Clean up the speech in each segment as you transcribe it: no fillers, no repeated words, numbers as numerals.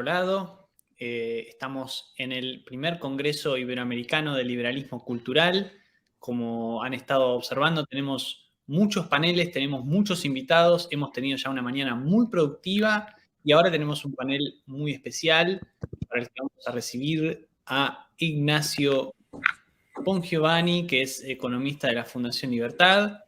Colado. Estamos en el primer Congreso Iberoamericano de Liberalismo Cultural. Como han estado observando, tenemos muchos paneles, tenemos muchos invitados, hemos tenido ya una mañana muy productiva y ahora tenemos un panel muy especial para el que vamos a recibir a Ignacio Bongiovanni, que es economista de la Fundación Libertad,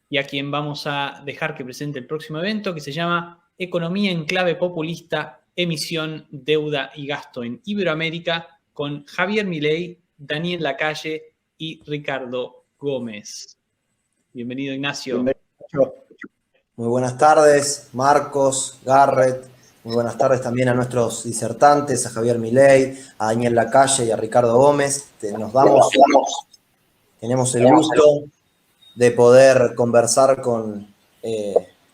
y a quien vamos a dejar que presente el próximo evento, que se llama Economía en clave populista, emisión, deuda y gasto en Iberoamérica, con Javier Milei, Daniel Lacalle y Ricardo Gómez. Bienvenido, Ignacio. Bienvenido. Muy buenas tardes, Marcos, Garrett. Muy buenas tardes también a nuestros disertantes, a Javier Milei, a Daniel Lacalle y a Ricardo Gómez. Tenemos el gusto de poder conversar con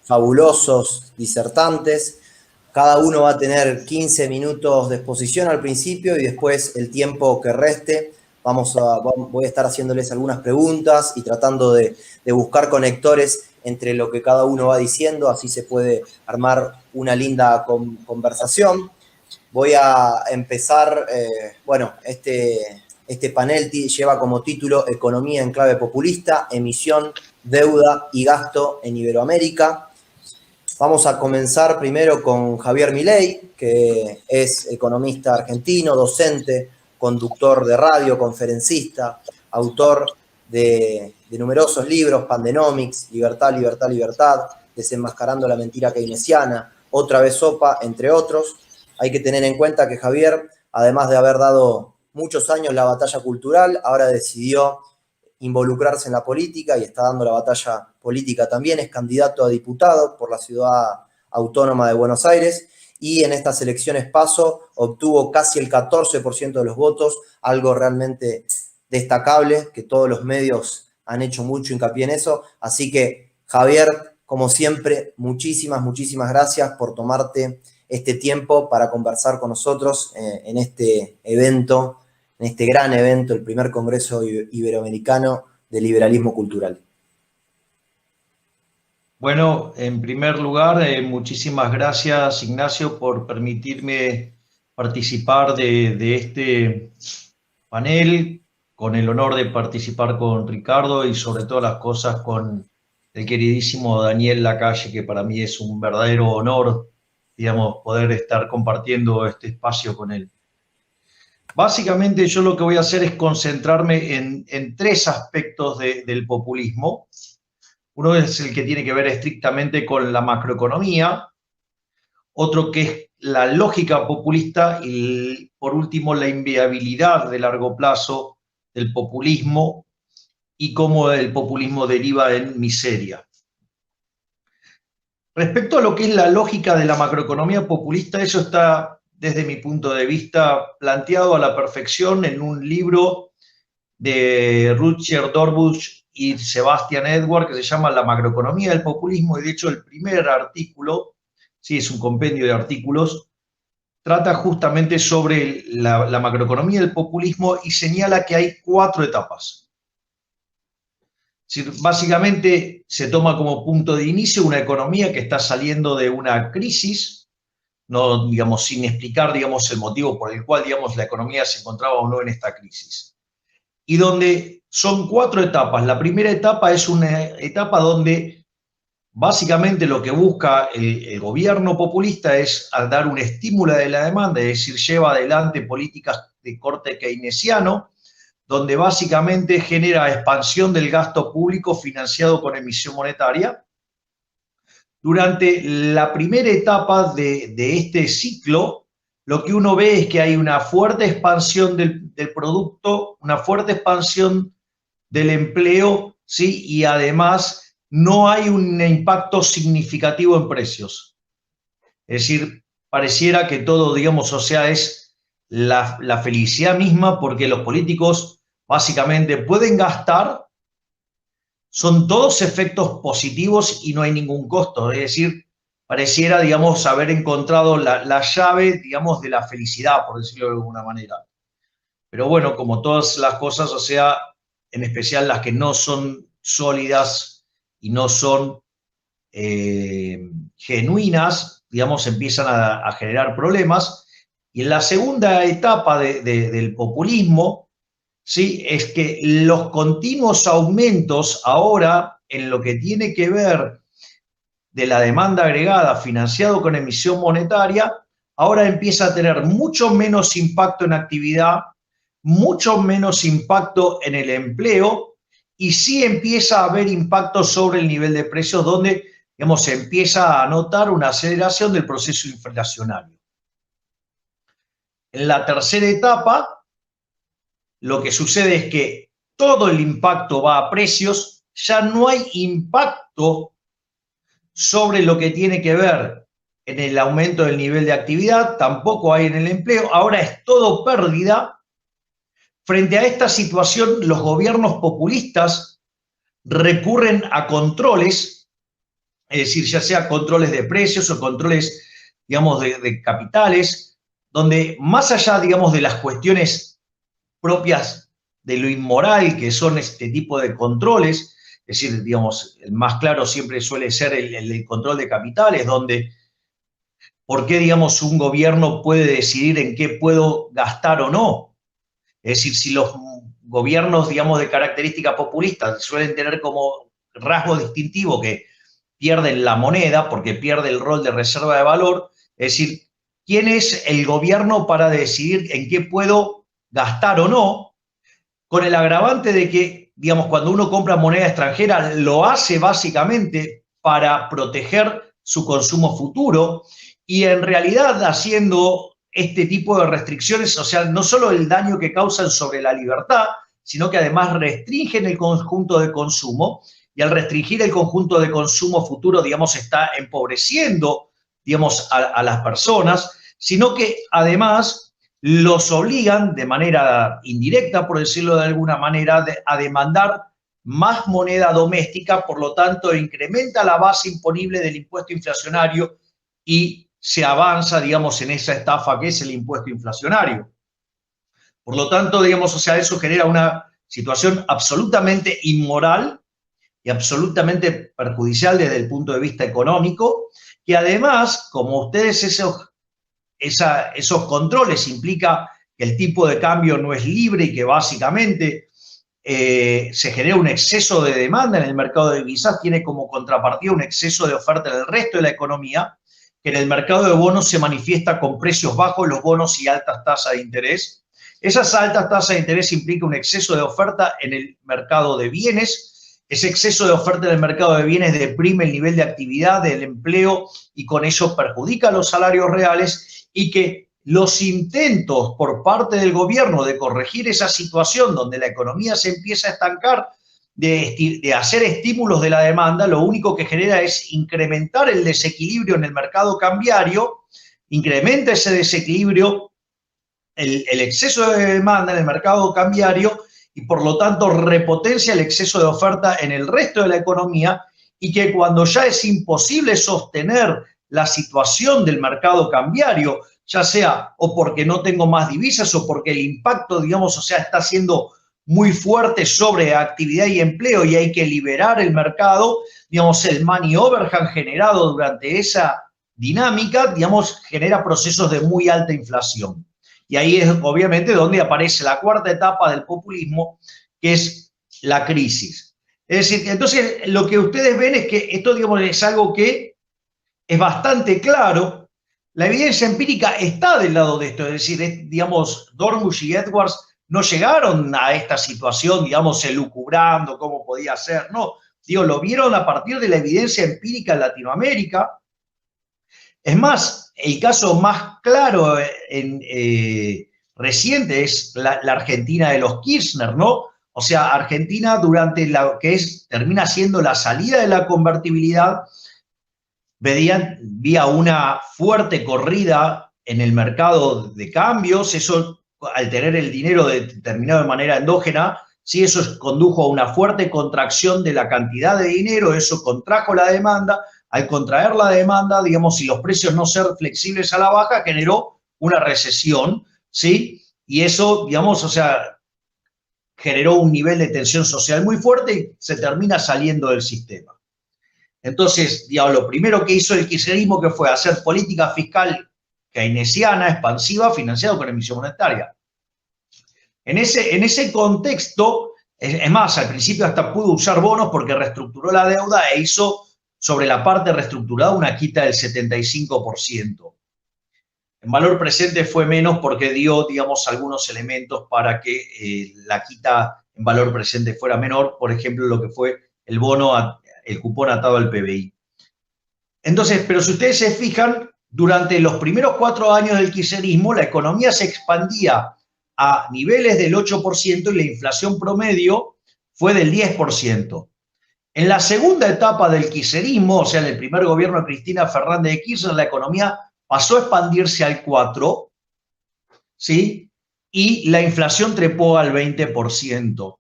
fabulosos disertantes. Cada uno va a tener 15 minutos de exposición al principio y después el tiempo que reste. Voy a estar haciéndoles algunas preguntas y tratando de buscar conectores entre lo que cada uno va diciendo, así se puede armar una linda conversación. Voy a empezar, este panel lleva como título Economía en clave populista, emisión, deuda y gasto en Iberoamérica. Vamos a comenzar primero con Javier Milei, que es economista argentino, docente, conductor de radio, conferencista, autor de numerosos libros, Pandenomics, Libertad, Libertad, Libertad, Desenmascarando la mentira keynesiana, Otra vez sopa, entre otros. Hay que tener en cuenta que Javier, además de haber dado muchos años la batalla cultural, ahora decidió involucrarse en la política y está dando la batalla política también. Es candidato a diputado por la Ciudad Autónoma de Buenos Aires y en estas elecciones PASO obtuvo casi el 14% de los votos, algo realmente destacable, que todos los medios han hecho mucho hincapié en eso. Así que, Javier, como siempre, muchísimas gracias por tomarte este tiempo para conversar con nosotros en este evento, en este gran evento, el primer Congreso Iberoamericano de Liberalismo Cultural. Bueno, en primer lugar, muchísimas gracias, Ignacio, por permitirme participar de este panel, con el honor de participar con Ricardo y sobre todas las cosas con el queridísimo Daniel Lacalle, que para mí es un verdadero honor, digamos, poder estar compartiendo este espacio con él. Básicamente yo lo que voy a hacer es concentrarme en tres aspectos del populismo. Uno es el que tiene que ver estrictamente con la macroeconomía, otro que es la lógica populista y, por último, la inviabilidad de largo plazo del populismo y cómo el populismo deriva en miseria. Respecto a lo que es la lógica de la macroeconomía populista, eso está, desde mi punto de vista, planteado a la perfección en un libro de Rutger Dorbusch y Sebastian Edward, que se llama La macroeconomía del populismo, y de hecho el primer artículo, sí, es un compendio de artículos, trata justamente sobre la macroeconomía del populismo y señala que hay 4 etapas. Básicamente se toma como punto de inicio una economía que está saliendo de una crisis, no, digamos, sin explicar, digamos, el motivo por el cual, digamos, la economía se encontraba o no en esta crisis. Y donde son 4 etapas. La primera etapa es una etapa donde básicamente lo que busca el gobierno populista es dar un estímulo de la demanda, es decir, lleva adelante políticas de corte keynesiano, donde básicamente genera expansión del gasto público financiado con emisión monetaria. Durante la primera etapa de este ciclo, lo que uno ve es que hay una fuerte expansión del producto, una fuerte expansión del empleo, ¿sí? Y además no hay un impacto significativo en precios. Es decir, pareciera que todo, digamos, o sea, es la felicidad misma, porque los políticos básicamente pueden gastar, son todos efectos positivos y no hay ningún costo. Es decir, pareciera, digamos, haber encontrado la llave, digamos, de la felicidad, por decirlo de alguna manera. Pero bueno, como todas las cosas, o sea, en especial las que no son sólidas y no son genuinas, digamos, empiezan a generar problemas. Y en la segunda etapa del populismo, ¿sí? Es que los continuos aumentos ahora en lo que tiene que ver de la demanda agregada financiado con emisión monetaria, ahora empieza a tener mucho menos impacto en actividad, mucho menos impacto en el empleo y sí empieza a haber impacto sobre el nivel de precios donde, digamos, se empieza a notar una aceleración del proceso inflacionario. En la tercera etapa, lo que sucede es que todo el impacto va a precios, ya no hay impacto sobre lo que tiene que ver en el aumento del nivel de actividad, tampoco hay en el empleo, ahora es todo pérdida. Frente a esta situación, los gobiernos populistas recurren a controles, es decir, ya sea controles de precios o controles, digamos, de capitales, donde más allá, digamos, de las cuestiones propias de lo inmoral que son este tipo de controles, es decir, digamos, el más claro siempre suele ser el control de capitales, donde, ¿por qué, digamos, un gobierno puede decidir en qué puedo gastar o no? Es decir, si los gobiernos, digamos, de característica populista suelen tener como rasgo distintivo que pierden la moneda porque pierde el rol de reserva de valor, es decir, ¿quién es el gobierno para decidir en qué puedo gastar o no? Con el agravante de que, digamos, cuando uno compra moneda extranjera, lo hace básicamente para proteger su consumo futuro y en realidad haciendo este tipo de restricciones, o sea, no solo el daño que causan sobre la libertad, sino que además restringen el conjunto de consumo y al restringir el conjunto de consumo futuro, digamos, está empobreciendo, digamos, a las personas, sino que además los obligan de manera indirecta, por decirlo de alguna manera, a demandar más moneda doméstica, por lo tanto incrementa la base imponible del impuesto inflacionario y se avanza, digamos, en esa estafa que es el impuesto inflacionario. Por lo tanto, digamos, o sea, eso genera una situación absolutamente inmoral y absolutamente perjudicial desde el punto de vista económico, que además, como ustedes esos controles implica que el tipo de cambio no es libre y que básicamente se genera un exceso de demanda en el mercado de divisas, tiene como contrapartida un exceso de oferta en el resto de la economía, que en el mercado de bonos se manifiesta con precios bajos, los bonos y altas tasas de interés. Esas altas tasas de interés implican un exceso de oferta en el mercado de bienes. Ese exceso de oferta en el mercado de bienes deprime el nivel de actividad del empleo y con ello perjudica los salarios reales y que los intentos por parte del gobierno de corregir esa situación donde la economía se empieza a estancar, de hacer estímulos de la demanda, lo único que genera es incrementar el desequilibrio en el mercado cambiario, incrementa ese desequilibrio, el exceso de demanda en el mercado cambiario y por lo tanto repotencia el exceso de oferta en el resto de la economía y que cuando ya es imposible sostener la situación del mercado cambiario, ya sea o porque no tengo más divisas o porque el impacto, digamos, o sea, está siendo muy fuerte sobre actividad y empleo y hay que liberar el mercado, digamos, el money overhang generado durante esa dinámica, digamos, genera procesos de muy alta inflación. Y ahí es obviamente donde aparece la cuarta etapa del populismo, que es la crisis. Es decir, entonces lo que ustedes ven es que esto, digamos, es algo que es bastante claro. La evidencia empírica está del lado de esto, es decir, digamos, Dormush y Edwards no llegaron a esta situación, digamos, elucubrando cómo podía ser, no, digo, lo vieron a partir de la evidencia empírica en Latinoamérica. Es más, el caso más claro reciente es la Argentina de los Kirchner, ¿no? O sea, Argentina durante lo que termina siendo la salida de la convertibilidad, vía una fuerte corrida en el mercado de cambios, eso al tener el dinero determinado de manera endógena, sí, eso condujo a una fuerte contracción de la cantidad de dinero, eso contrajo la demanda, al contraer la demanda, digamos, y los precios no ser flexibles a la baja, generó una recesión, ¿sí? Y eso, digamos, o sea, generó un nivel de tensión social muy fuerte y se termina saliendo del sistema. Entonces, digamos, lo primero que hizo el kirchnerismo que fue hacer política fiscal keynesiana, expansiva, financiada con emisión monetaria. En ese contexto, es más, al principio hasta pudo usar bonos porque reestructuró la deuda e hizo sobre la parte reestructurada una quita del 75%. En valor presente fue menos porque dio, digamos, algunos elementos para que la quita en valor presente fuera menor, por ejemplo, lo que fue el bono, el cupón atado al PBI. Entonces, pero si ustedes se fijan, durante los primeros 4 años del kirchnerismo, la economía se expandía a niveles del 8% y la inflación promedio fue del 10%. En la segunda etapa del kirchnerismo, o sea, en el primer gobierno de Cristina Fernández de Kirchner, la economía pasó a expandirse al 4%, ¿sí? Y la inflación trepó al 20%.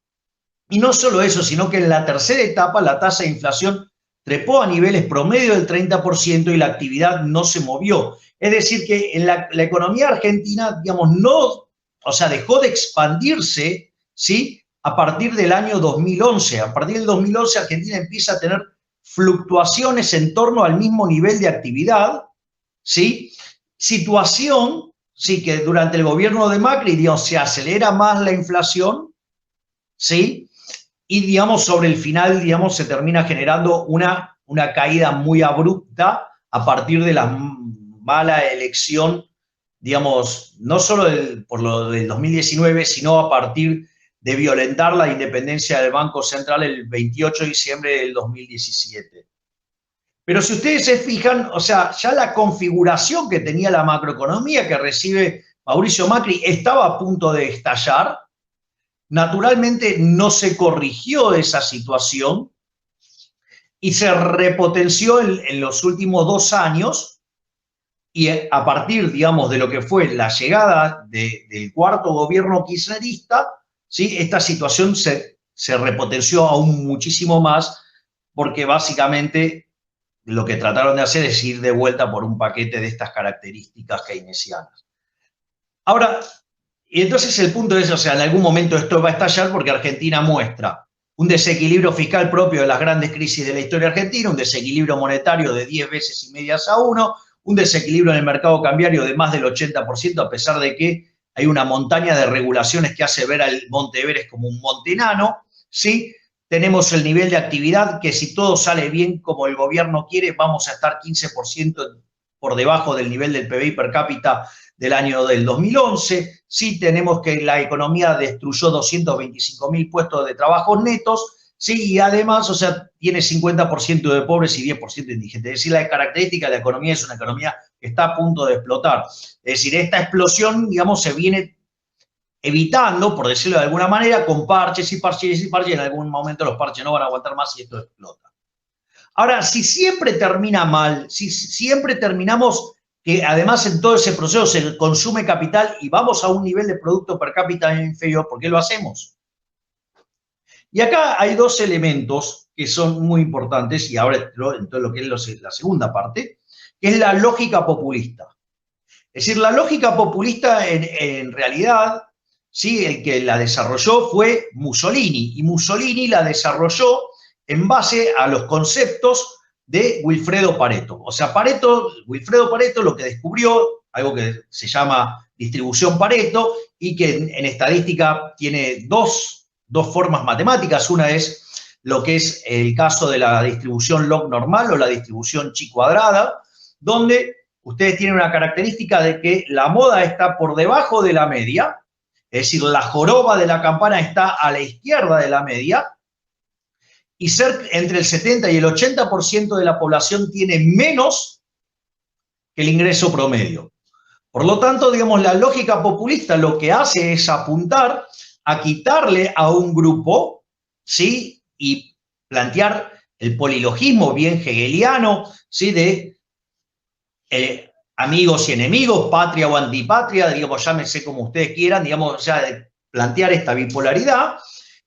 Y no solo eso, sino que en la tercera etapa la tasa de inflación trepó a niveles promedio del 30% y la actividad no se movió. Es decir, que en la economía argentina, digamos, no, o sea, dejó de expandirse, ¿sí? A partir del año 2011. A partir del 2011 Argentina empieza a tener fluctuaciones en torno al mismo nivel de actividad, ¿sí? Situación, sí, que durante el gobierno de Macri, digamos, se acelera más la inflación, ¿sí? Y, digamos, sobre el final, digamos, se termina generando una caída muy abrupta a partir de la mala elección, digamos, no solo por lo del 2019, sino a partir de violentar la independencia del Banco Central el 28 de diciembre del 2017. Pero si ustedes se fijan, o sea, ya la configuración que tenía la macroeconomía que recibe Mauricio Macri estaba a punto de estallar. Naturalmente no se corrigió esa situación y se repotenció en los últimos 2 años y a partir, digamos, de lo que fue la llegada del cuarto gobierno kirchnerista, ¿sí? Esta situación se repotenció aún muchísimo más porque básicamente lo que trataron de hacer es ir de vuelta por un paquete de estas características keynesianas. Ahora, y entonces el punto es, o sea, en algún momento esto va a estallar porque Argentina muestra un desequilibrio fiscal propio de las grandes crisis de la historia argentina, un desequilibrio monetario de 10 veces y medias a 1, un desequilibrio en el mercado cambiario de más del 80%, a pesar de que hay una montaña de regulaciones que hace ver al Monte Everest como un monte enano, ¿sí? Tenemos el nivel de actividad que si todo sale bien como el gobierno quiere, vamos a estar 15% por debajo del nivel del PBI per cápita del año del 2011. Sí, tenemos que la economía destruyó 225.000 puestos de trabajo netos, sí, y además, o sea, tiene 50% de pobres y 10% de indigentes. Es decir, la característica de la economía es una economía que está a punto de explotar. Es decir, esta explosión, digamos, se viene evitando, por decirlo de alguna manera, con parches y parches y parches, y en algún momento los parches no van a aguantar más y esto explota. Ahora, si siempre termina mal, si siempre terminamos que además en todo ese proceso se consume capital y vamos a un nivel de producto per cápita inferior, ¿por qué lo hacemos? Y acá hay 2 elementos que son muy importantes, y ahora en todo lo que es la segunda parte, que es la lógica populista. Es decir, la lógica populista en realidad, sí, el que la desarrolló fue Mussolini, y Mussolini la desarrolló en base a los conceptos de Wilfredo Pareto. O sea, Wilfredo Pareto lo que descubrió, algo que se llama distribución Pareto, y que en estadística tiene dos formas matemáticas. Una es lo que es el caso de la distribución log normal o la distribución chi cuadrada, donde ustedes tienen una característica de que la moda está por debajo de la media, es decir, la joroba de la campana está a la izquierda de la media, y entre el 70 y el 80% de la población tiene menos que el ingreso promedio. Por lo tanto, digamos, la lógica populista lo que hace es apuntar a quitarle a un grupo, ¿sí? Y plantear el polilogismo bien hegeliano, ¿sí? De amigos y enemigos, patria o antipatria, digamos, llámese como ustedes quieran, digamos, o sea, de plantear esta bipolaridad.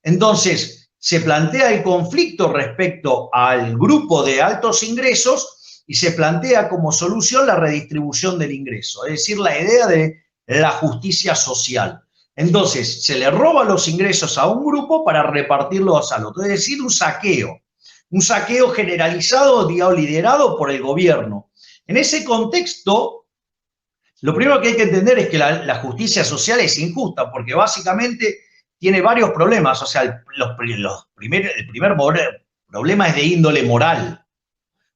Entonces, se plantea el conflicto respecto al grupo de altos ingresos y se plantea como solución la redistribución del ingreso, es decir, la idea de la justicia social. Entonces, se le roba los ingresos a un grupo para repartirlos al otro, es decir, un saqueo generalizado, digamos, liderado por el gobierno. En ese contexto, Lo primero que hay que entender es que la justicia social es injusta, porque básicamente tiene varios problemas. O sea, el primer problema es de índole moral.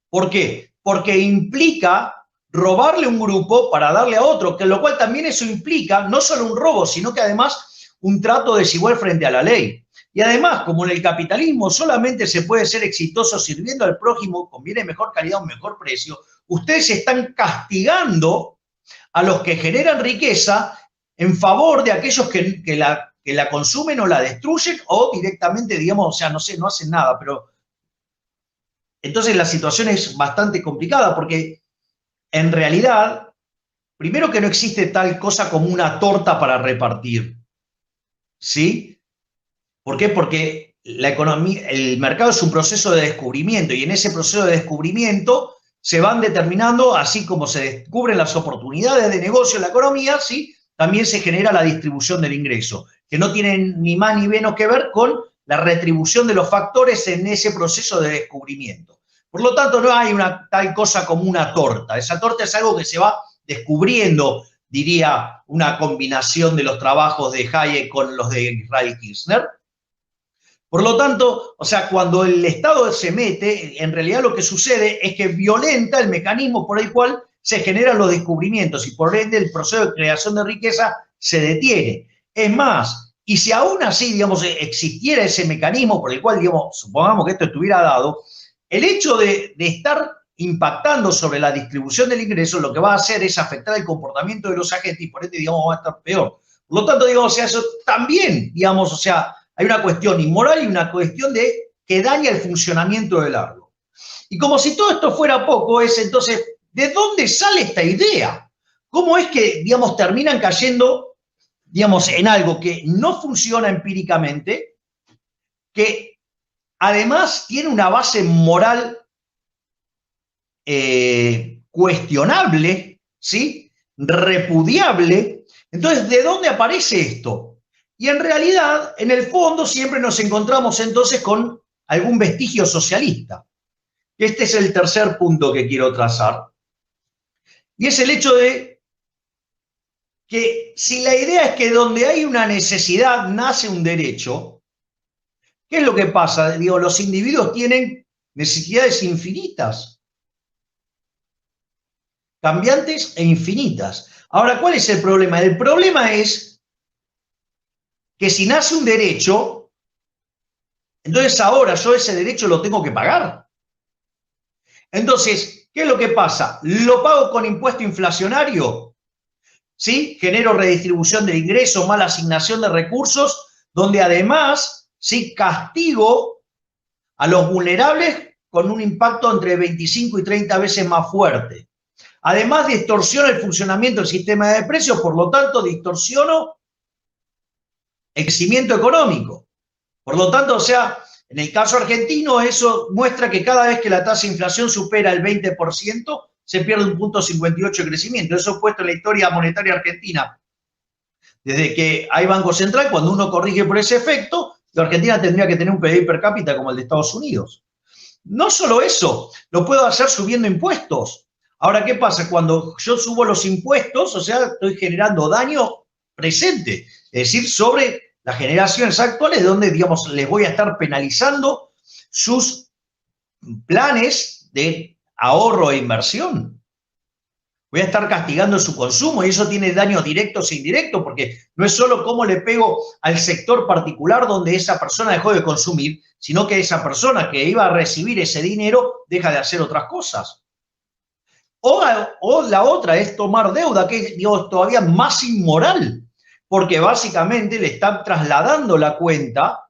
¿Por qué? Porque implica robarle a un grupo para darle a otro, que lo cual también eso implica no solo un robo, sino que además un trato desigual frente a la ley. Y además, como en el capitalismo solamente se puede ser exitoso sirviendo al prójimo, conviene mejor calidad o mejor precio, ustedes están castigando a los que generan riqueza en favor de aquellos que la consumen o la destruyen o directamente, digamos, o sea, no sé, no hacen nada, pero entonces la situación es bastante complicada porque en realidad, primero que no existe tal cosa como una torta para repartir, ¿sí? ¿Por qué? Porque la economía, el mercado es un proceso de descubrimiento y en ese proceso de descubrimiento se van determinando, así como se descubren las oportunidades de negocio en la economía, ¿sí? También se genera la distribución del ingreso, que no tienen ni más ni menos que ver con la retribución de los factores en ese proceso de descubrimiento. Por lo tanto, no hay una tal cosa como una torta. Esa torta es algo que se va descubriendo, diría una combinación de los trabajos de Hayek con los de Israel Kirzner. Por lo tanto, o sea, cuando el Estado se mete, en realidad lo que sucede es que violenta el mecanismo por el cual se generan los descubrimientos y por ende el proceso de creación de riqueza se detiene. Es más, y si aún así, digamos, existiera ese mecanismo por el cual, digamos, supongamos que esto estuviera dado, el hecho de estar impactando sobre la distribución del ingreso lo que va a hacer es afectar el comportamiento de los agentes y por ende, digamos, va a estar peor. Por lo tanto, digamos, o sea, eso también, digamos, o sea, hay una cuestión inmoral y una cuestión de que daña el funcionamiento del largo. Y como si todo esto fuera poco, es entonces, ¿de dónde sale esta idea? ¿Cómo es que, digamos, terminan cayendo, digamos, en algo que no funciona empíricamente, que además tiene una base moral cuestionable, ¿sí? Repudiable? Entonces, ¿de dónde aparece esto? Y en realidad, en el fondo, siempre nos encontramos entonces con algún vestigio socialista. Este es el tercer punto que quiero trazar. Y es el hecho de que si la idea es que donde hay una necesidad nace un derecho, ¿qué es lo que pasa? Digo, los individuos tienen necesidades infinitas, cambiantes e infinitas. Ahora, ¿cuál es el problema? El problema es que si nace un derecho, entonces ahora yo ese derecho lo tengo que pagar. Entonces, ¿qué es lo que pasa? ¿Lo pago con impuesto inflacionario? ¿Sí? Genero redistribución del ingreso, mala asignación de recursos, donde además, ¿sí? Castigo a los vulnerables con un impacto entre 25 y 30 veces más fuerte. Además, distorsiona el funcionamiento del sistema de precios, por lo tanto, distorsiono el crecimiento económico. Por lo tanto, o sea, en el caso argentino, eso muestra que cada vez que la tasa de inflación supera el 20%, se pierde un punto 58 de crecimiento. Eso es puesto en la historia monetaria argentina. Desde que hay Banco Central, cuando uno corrige por ese efecto, la Argentina tendría que tener un PIB per cápita como el de Estados Unidos. No solo eso, lo puedo hacer subiendo impuestos. Ahora, ¿qué pasa? Cuando yo subo los impuestos, o sea, estoy generando daño presente, es decir, sobre las generaciones actuales, donde, digamos, les voy a estar penalizando sus planes de ahorro e inversión. Voy a estar castigando su consumo y eso tiene daños directos e indirectos, porque no es solo cómo le pego al sector particular donde esa persona dejó de consumir, sino que esa persona que iba a recibir ese dinero deja de hacer otras cosas. O la otra es tomar deuda, que es, digamos, todavía más inmoral, porque básicamente le están trasladando la cuenta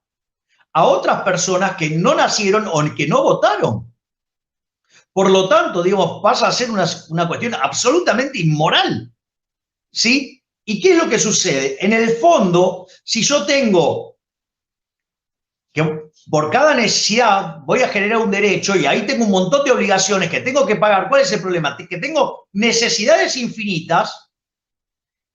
a otras personas que no nacieron o que no votaron. Por lo tanto, digamos, pasa a ser una cuestión absolutamente inmoral, ¿sí? ¿Y qué es lo que sucede? En el fondo, si yo tengo que por cada necesidad voy a generar un derecho y ahí tengo un montón de obligaciones que tengo que pagar, ¿cuál es el problema? Que tengo necesidades infinitas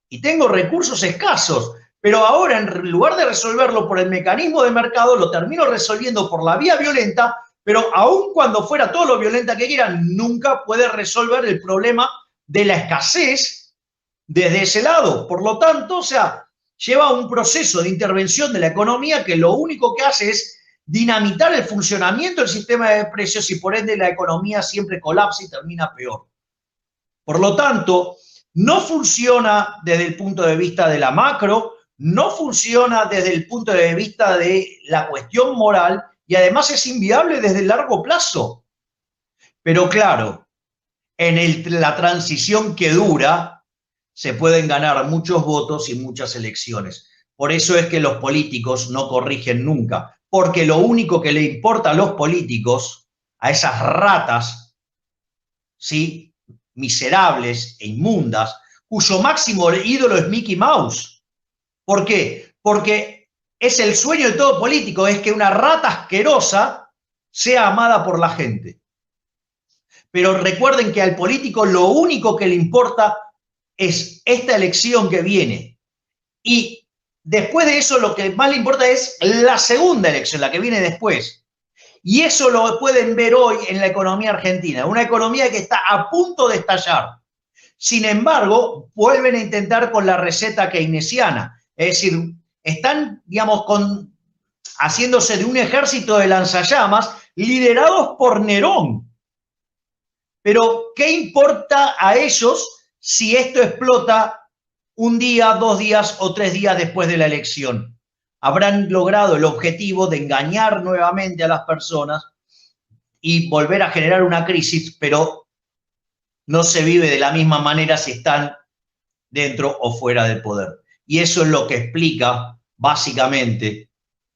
y tengo recursos escasos, pero ahora en lugar de resolverlo por el mecanismo de mercado, lo termino resolviendo por la vía violenta, pero aun cuando fuera todo lo violenta que quieran, nunca puede resolver el problema de la escasez desde ese lado. Por lo tanto, o sea, lleva un proceso de intervención de la economía que lo único que hace es dinamitar el funcionamiento del sistema de precios y por ende la economía siempre colapsa y termina peor. Por lo tanto, no funciona desde el punto de vista de la macro, no funciona desde el punto de vista de la cuestión moral y además es inviable desde el largo plazo. Pero claro, en la transición que dura, se pueden ganar muchos votos y muchas elecciones. Por eso es que los políticos no corrigen nunca, porque lo único que le importa a los políticos, a esas ratas, ¿sí?, miserables e inmundas, cuyo máximo ídolo es Mickey Mouse. ¿Por qué? Porque es el sueño de todo político, es que una rata asquerosa sea amada por la gente. Pero recuerden que al político lo único que le importa es esta elección que viene. Y después de eso lo que más le importa es la segunda elección, la que viene después. Y eso lo pueden ver hoy en la economía argentina, una economía que está a punto de estallar. Sin embargo, vuelven a intentar con la receta keynesiana. Es decir, están, digamos, haciéndose de un ejército de lanzallamas liderados por Nerón. Pero, ¿qué importa a ellos si esto explota un día, 2 días o 3 días después de la elección? Habrán logrado el objetivo de engañar nuevamente a las personas y volver a generar una crisis, pero no se vive de la misma manera si están dentro o fuera del poder. Y eso es lo que explica básicamente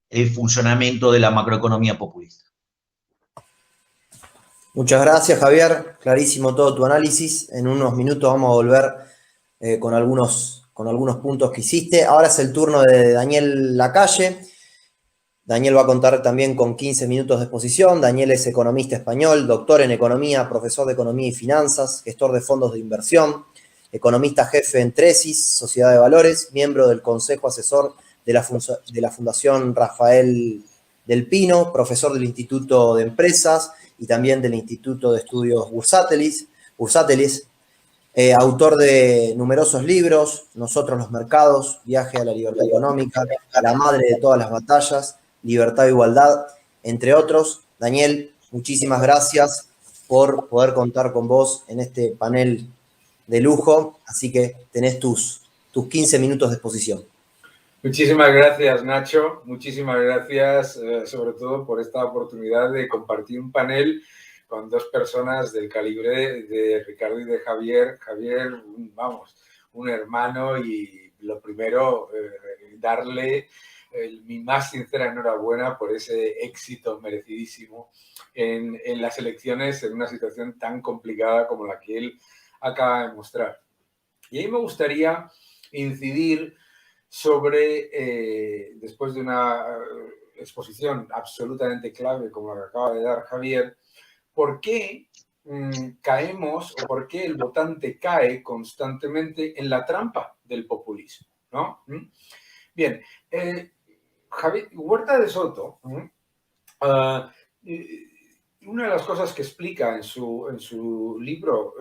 el funcionamiento de la macroeconomía populista. Muchas gracias, Javier. Clarísimo todo tu análisis. En unos minutos vamos a volver con algunos puntos que hiciste. Ahora es el turno de Daniel Lacalle. Daniel va a contar también con 15 minutos de exposición. Daniel es economista español, doctor en economía, profesor de economía y finanzas, gestor de fondos de inversión, economista jefe en Tresis, Sociedad de Valores, miembro del Consejo Asesor de la Fundación Rafael del Pino, profesor del Instituto de Empresas y también del Instituto de Estudios Bursátiles, autor de numerosos libros, Nosotros los mercados, Viaje a la libertad económica, La madre de todas las batallas, Libertad e igualdad, entre otros. Daniel, muchísimas gracias por poder contar con vos en este panel de lujo, así que tenés tus 15 minutos de exposición. Muchísimas gracias, Nacho. Muchísimas gracias, sobre todo, por esta oportunidad de compartir un panel con dos personas del calibre de Ricardo y de Javier. Javier, vamos, un hermano, y lo primero, darle mi más sincera enhorabuena por ese éxito merecidísimo en las elecciones en una situación tan complicada como la que él acaba de mostrar. Y ahí me gustaría incidir sobre, después de una exposición absolutamente clave como la que acaba de dar Javier, por qué caemos o por qué el votante cae constantemente en la trampa del populismo, ¿no? Bien, Javier Huerta de Soto, una de las cosas que explica en su libro,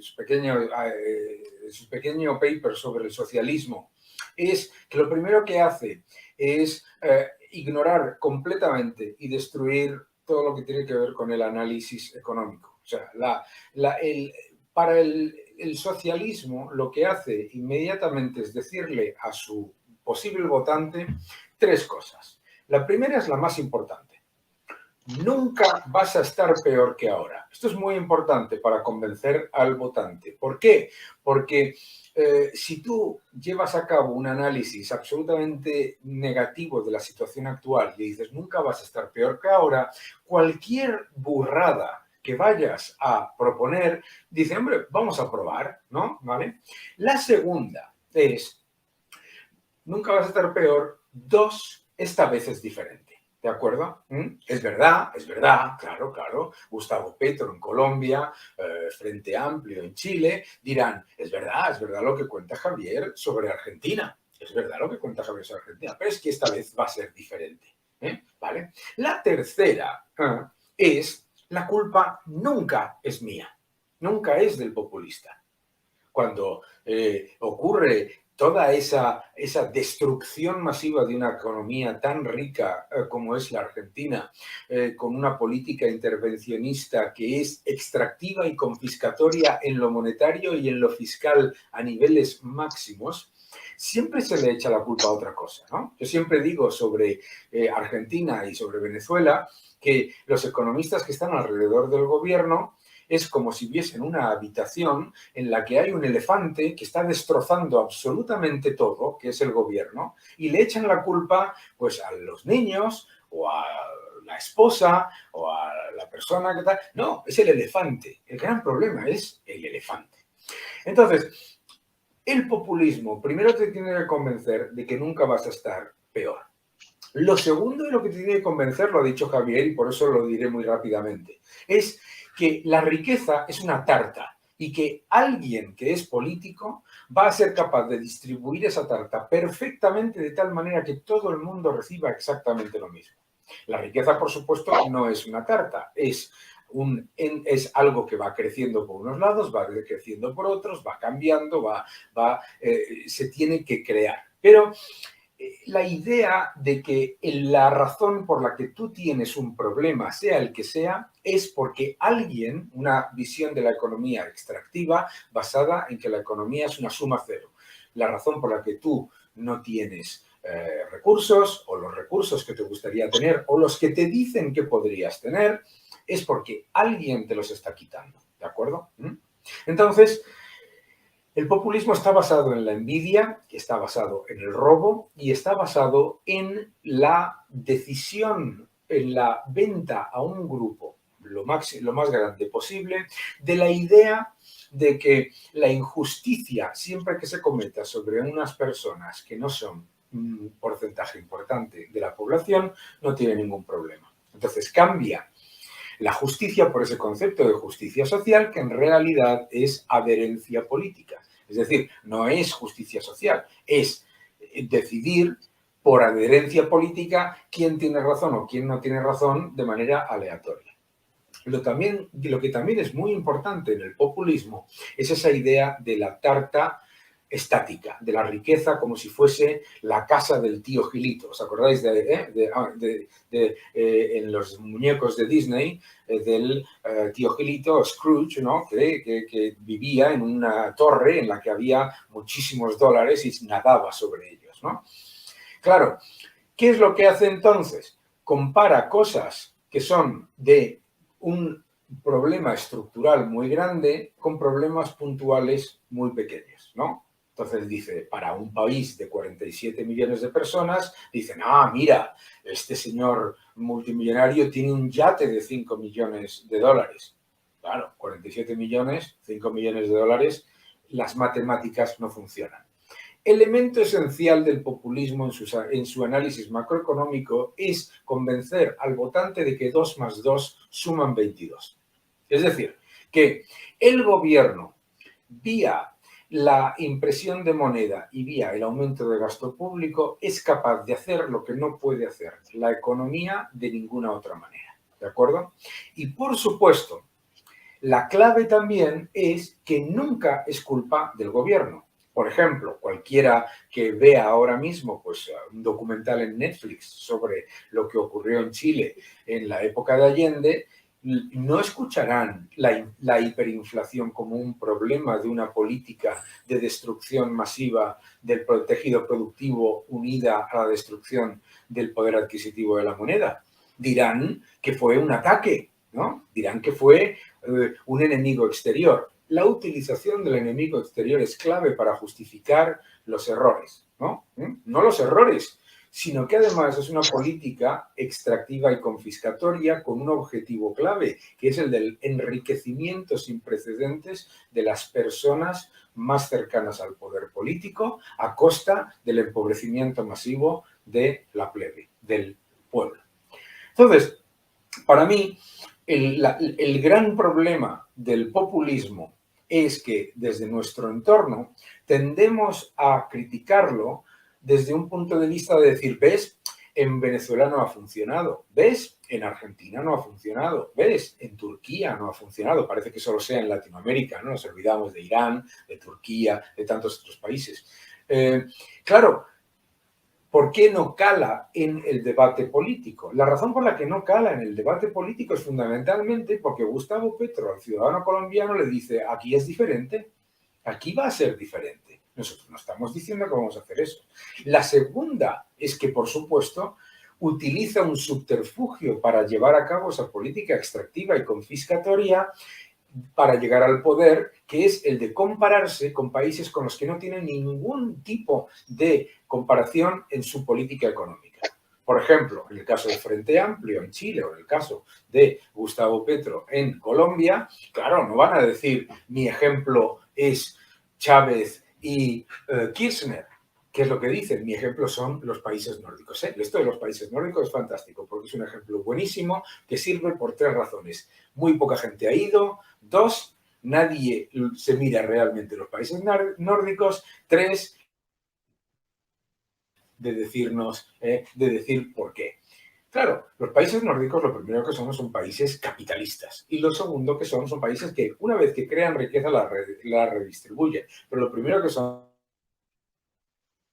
su pequeño paper sobre el socialismo, es que lo primero que hace es ignorar completamente y destruir todo lo que tiene que ver con el análisis económico. O sea, para el socialismo lo que hace inmediatamente es decirle a su posible votante 3 cosas. La primera es la más importante. Nunca vas a estar peor que ahora. Esto es muy importante para convencer al votante. ¿Por qué? Porque si tú llevas a cabo un análisis absolutamente negativo de la situación actual y dices nunca vas a estar peor que ahora, cualquier burrada que vayas a proponer, dice, hombre, vamos a probar, ¿no? ¿Vale? La segunda es, nunca vas a estar peor, 2, esta vez es diferente. ¿De acuerdo? Es verdad, claro. Gustavo Petro en Colombia, Frente Amplio en Chile, dirán, es verdad lo que cuenta Javier sobre Argentina. Es verdad lo que cuenta Javier sobre Argentina, pero es que esta vez va a ser diferente. ¿Vale? La tercera es, la culpa nunca es mía, nunca es del populista. cuando ocurre toda esa destrucción masiva de una economía tan rica como es la Argentina, con una política intervencionista que es extractiva y confiscatoria en lo monetario y en lo fiscal a niveles máximos, siempre se le echa la culpa a otra cosa, ¿no? Yo siempre digo sobre Argentina y sobre Venezuela que los economistas que están alrededor del gobierno es como si viesen una habitación en la que hay un elefante que está destrozando absolutamente todo, que es el gobierno, y le echan la culpa pues a los niños o a la esposa o a la persona que tal. No, es el elefante. El gran problema es el elefante. Entonces, el populismo primero te tiene que convencer de que nunca vas a estar peor. Lo segundo de lo que te tiene que convencer, lo ha dicho Javier y por eso lo diré muy rápidamente, es que la riqueza es una tarta y que alguien que es político va a ser capaz de distribuir esa tarta perfectamente de tal manera que todo el mundo reciba exactamente lo mismo. La riqueza, por supuesto, no es una tarta, es algo que va creciendo por unos lados, va creciendo por otros, va cambiando, se tiene que crear. Pero la idea de que la razón por la que tú tienes un problema, sea el que sea, es porque alguien, una visión de la economía extractiva basada en que la economía es una suma cero. La razón por la que tú no tienes recursos o los recursos que te gustaría tener o los que te dicen que podrías tener es porque alguien te los está quitando, ¿de acuerdo? Entonces, el populismo está basado en la envidia, está basado en el robo y está basado en la decisión, en la venta a un grupo lo más grande posible de la idea de que la injusticia siempre que se cometa sobre unas personas que no son un porcentaje importante de la población no tiene ningún problema. Entonces cambia la justicia por ese concepto de justicia social que en realidad es adherencia política. Es decir, no es justicia social, es decidir por adherencia política quién tiene razón o quién no tiene razón de manera aleatoria. Lo que también es muy importante en el populismo es esa idea de la tarta estática, de la riqueza como si fuese la casa del tío Gilito. ¿Os acordáis en los muñecos de Disney del tío Gilito, Scrooge, ¿no? que vivía en una torre en la que había muchísimos dólares y nadaba sobre ellos, ¿no? Claro, ¿qué es lo que hace entonces? Compara cosas que son de un problema estructural muy grande con problemas puntuales muy pequeños, ¿no? Entonces dice, para un país de 47 millones de personas, dicen, mira, este señor multimillonario tiene un yate de 5 millones de dólares. Claro, 47 millones, 5 millones de dólares, las matemáticas no funcionan. Elemento esencial del populismo en su análisis macroeconómico es convencer al votante de que 2 más 2 suman 22. Es decir, que el gobierno, vía la impresión de moneda y vía el aumento de gasto público, es capaz de hacer lo que no puede hacer la economía de ninguna otra manera. ¿De acuerdo? Y por supuesto, la clave también es que nunca es culpa del gobierno. Por ejemplo, cualquiera que vea ahora mismo pues, un documental en Netflix sobre lo que ocurrió en Chile en la época de Allende, no escucharán la hiperinflación como un problema de una política de destrucción masiva del tejido productivo unida a la destrucción del poder adquisitivo de la moneda. Dirán que fue un ataque, ¿no? Dirán que fue un enemigo exterior. La utilización del enemigo exterior es clave para justificar los errores, ¿no? No los errores, sino que además es una política extractiva y confiscatoria con un objetivo clave, que es el del enriquecimiento sin precedentes de las personas más cercanas al poder político a costa del empobrecimiento masivo de la plebe, del pueblo. Entonces, para mí, el gran problema del populismo es que desde nuestro entorno tendemos a criticarlo desde un punto de vista de decir, ¿ves? En Venezuela no ha funcionado. ¿Ves? En Argentina no ha funcionado, ¿ves? En Turquía no ha funcionado, parece que solo sea en Latinoamérica, ¿no? Nos olvidamos de Irán, de Turquía, de tantos otros países. Claro, ¿por qué no cala en el debate político? La razón por la que no cala en el debate político es fundamentalmente porque Gustavo Petro, al ciudadano colombiano, le dice, aquí es diferente, aquí va a ser diferente. Nosotros no estamos diciendo que vamos a hacer eso. La segunda es que, por supuesto, utiliza un subterfugio para llevar a cabo esa política extractiva y confiscatoria para llegar al poder, que es el de compararse con países con los que no tienen ningún tipo de comparación en su política económica. Por ejemplo, en el caso del Frente Amplio en Chile o en el caso de Gustavo Petro en Colombia, claro, no van a decir mi ejemplo es Chávez y Kirchner. ¿Qué es lo que dicen? Mi ejemplo son los países nórdicos. Esto de los países nórdicos es fantástico porque es un ejemplo buenísimo que sirve por 3 razones. Muy poca gente ha ido. 2, nadie se mira realmente los países nórdicos. 3, de decir por qué. Claro, los países nórdicos lo primero que son países capitalistas y lo segundo que son países que una vez que crean riqueza la redistribuyen. Pero lo primero que son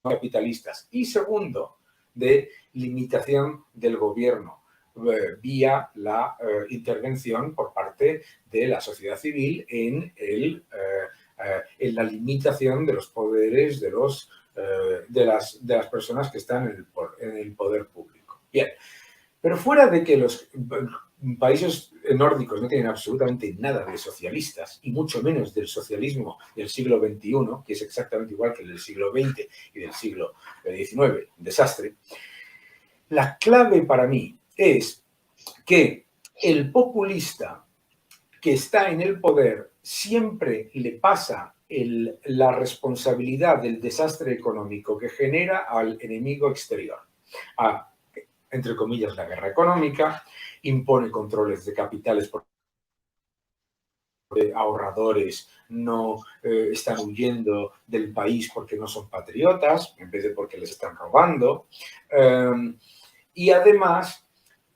capitalistas y segundo, de limitación del gobierno vía la intervención por parte de la sociedad civil en la limitación de los poderes de las personas que están en el poder público. Bien, pero fuera de que los países nórdicos no tienen absolutamente nada de socialistas y mucho menos del socialismo del siglo XXI, que es exactamente igual que el del siglo XX y del siglo XIX, un desastre, la clave para mí es que el populista que está en el poder siempre le pasa la responsabilidad del desastre económico que genera al enemigo exterior, entre comillas, la guerra económica, impone controles de capitales porque ahorradores no están huyendo del país porque no son patriotas, en vez de porque les están robando, y además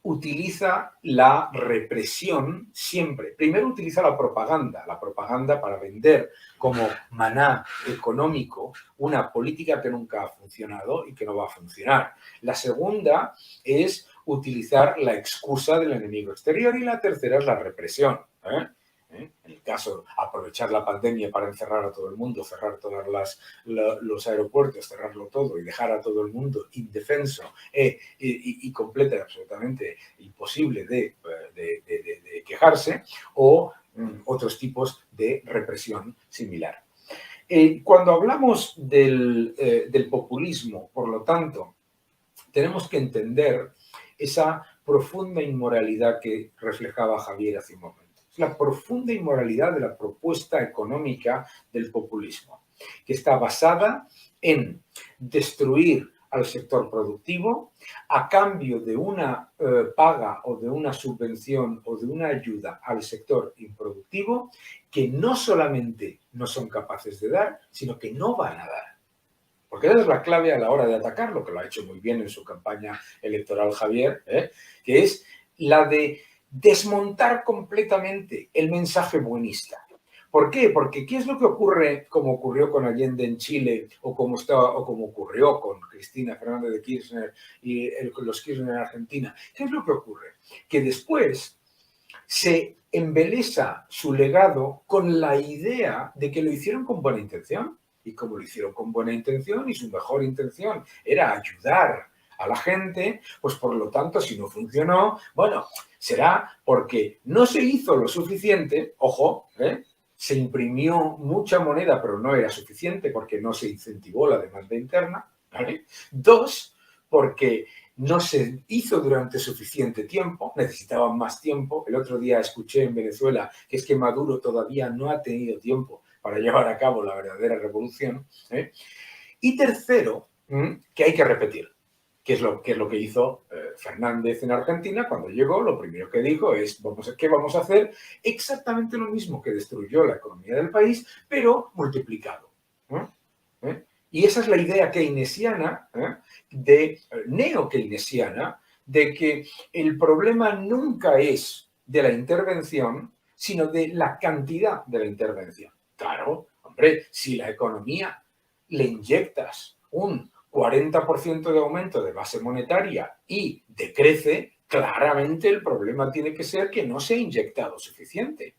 utiliza la represión siempre. Primero utiliza la propaganda para vender como maná económico una política que nunca ha funcionado y que no va a funcionar. La segunda es utilizar la excusa del enemigo exterior y la tercera es la represión. En el caso, aprovechar la pandemia para encerrar a todo el mundo, cerrar todos los aeropuertos, cerrarlo todo y dejar a todo el mundo indefenso y completa y absolutamente imposible de quejarse, o otros tipos de represión similar. Cuando hablamos del populismo, por lo tanto, tenemos que entender esa profunda inmoralidad que reflejaba Javier hace un momento. Es la profunda inmoralidad de la propuesta económica del populismo, que está basada en destruir al sector productivo a cambio de una paga o de una subvención o de una ayuda al sector improductivo que no solamente no son capaces de dar, sino que no van a dar. Porque esa es la clave a la hora de atacarlo, que lo ha hecho muy bien en su campaña electoral Javier, que es la de desmontar completamente el mensaje buenista. ¿Por qué? Porque ¿qué es lo que ocurre, como ocurrió con Allende en Chile o como ocurrió con Cristina Fernández de Kirchner y los Kirchner en Argentina? ¿Qué es lo que ocurre? Que después se embelesa su legado con la idea de que lo hicieron con buena intención. Y como lo hicieron con buena intención y su mejor intención era ayudar a la gente, pues por lo tanto, si no funcionó, bueno, será porque no se hizo lo suficiente, ojo, se imprimió mucha moneda, pero no era suficiente porque no se incentivó la demanda interna, ¿vale? 2, porque no se hizo durante suficiente tiempo, necesitaban más tiempo. El otro día escuché en Venezuela que es que Maduro todavía no ha tenido tiempo para llevar a cabo la verdadera revolución. Y tercero, que hay que repetir, que es lo que hizo Fernández en Argentina cuando llegó. Lo primero que dijo es, ¿qué vamos a hacer? Exactamente lo mismo que destruyó la economía del país, pero multiplicado. Y esa es la idea keynesiana, neo-keynesiana, de que el problema nunca es de la intervención, sino de la cantidad de la intervención. Claro, hombre, si la economía le inyectas un 40% de aumento de base monetaria y decrece, claramente el problema tiene que ser que no se ha inyectado suficiente.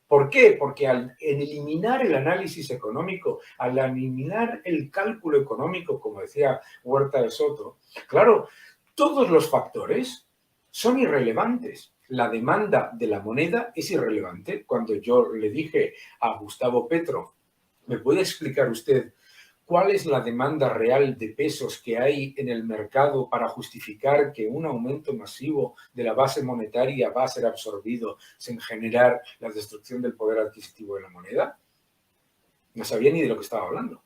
¿Por qué? Porque al eliminar el análisis económico, al eliminar el cálculo económico, como decía Huerta de Soto, claro, todos los factores son irrelevantes. La demanda de la moneda es irrelevante. Cuando yo le dije a Gustavo Petro, ¿me puede explicar usted cuál es la demanda real de pesos que hay en el mercado para justificar que un aumento masivo de la base monetaria va a ser absorbido sin generar la destrucción del poder adquisitivo de la moneda? No sabía ni de lo que estaba hablando.